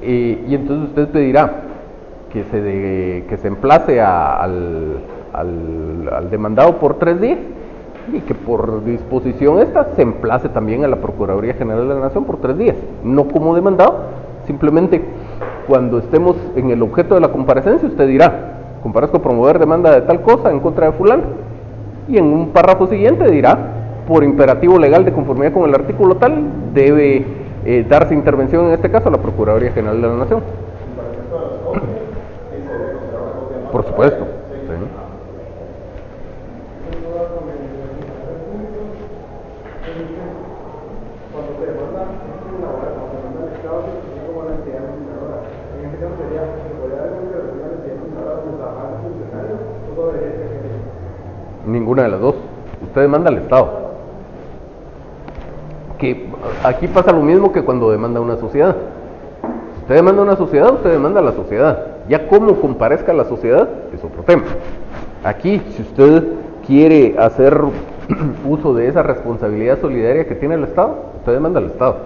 Speaker 1: y entonces usted pedirá que se emplace al demandado por 3 días y que por disposición esta se emplace también a la Procuraduría General de la Nación por 3 días, no como demandado, simplemente cuando estemos en el objeto de la comparecencia usted dirá, comparezco a promover demanda de tal cosa en contra de fulano, y en un párrafo siguiente dirá, por imperativo legal de conformidad con el artículo tal, debe darse intervención en este caso a la Procuraduría General de la Nación. Por supuesto. Sí.
Speaker 4: Cuando se demanda al Estado, como la entidad administradora, en este caso sería, ¿se podría dar una intervención a la entidad administradora de los trabajadores funcionarios o todo debería ser genérico?
Speaker 1: Ninguna de las dos. Usted demanda al Estado. Que aquí pasa lo mismo que cuando demanda una sociedad. Si usted demanda una sociedad, usted demanda a la sociedad. Ya cómo comparezca la sociedad es otro tema. Aquí, si usted quiere hacer uso de esa responsabilidad solidaria que tiene el Estado, usted demanda al Estado.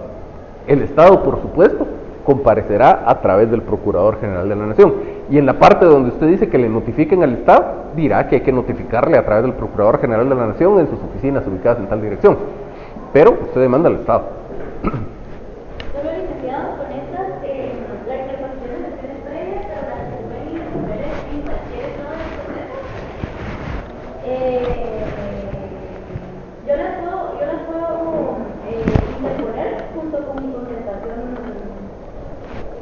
Speaker 1: El Estado, por supuesto, comparecerá a través del Procurador General de la Nación. Y en la parte donde usted dice que le notifiquen al Estado, dirá que hay que notificarle a través del Procurador General de la Nación en sus oficinas ubicadas en tal dirección. Pero usted demanda al Estado.
Speaker 7: Solo licenciado, con estas, la interposición de acciones previas, pero las que pueden interponer en cualquier estado del proceso, yo las puedo interponer junto con mi contestación.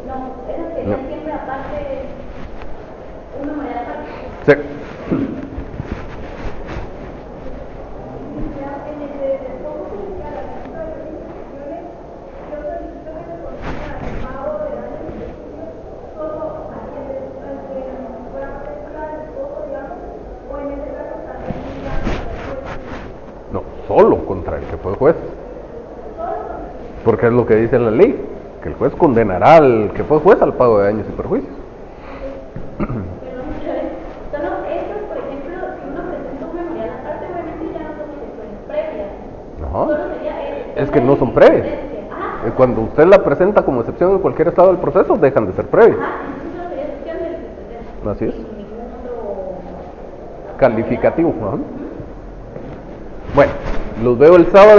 Speaker 7: No, esas querían siempre aparte, un memorial aparte.
Speaker 1: Sí. No, solo contra el que fue juez. Porque es lo que dice la ley, que el juez condenará al que fue juez al pago de daños y perjuicios.
Speaker 7: Pero solo estos, por ejemplo, si uno presenta un memorial aparte, obviamente ya no son excepciones previas.
Speaker 1: No,
Speaker 7: Solo sería
Speaker 1: es que no son previas. Cuando usted la presenta como excepción en cualquier estado del proceso, dejan de ser previas.
Speaker 7: Entonces solo sería excepción del antecedente.
Speaker 1: Así es.
Speaker 7: Sin ningún otro
Speaker 1: Calificativo. Ajá. Bueno, los veo el sábado.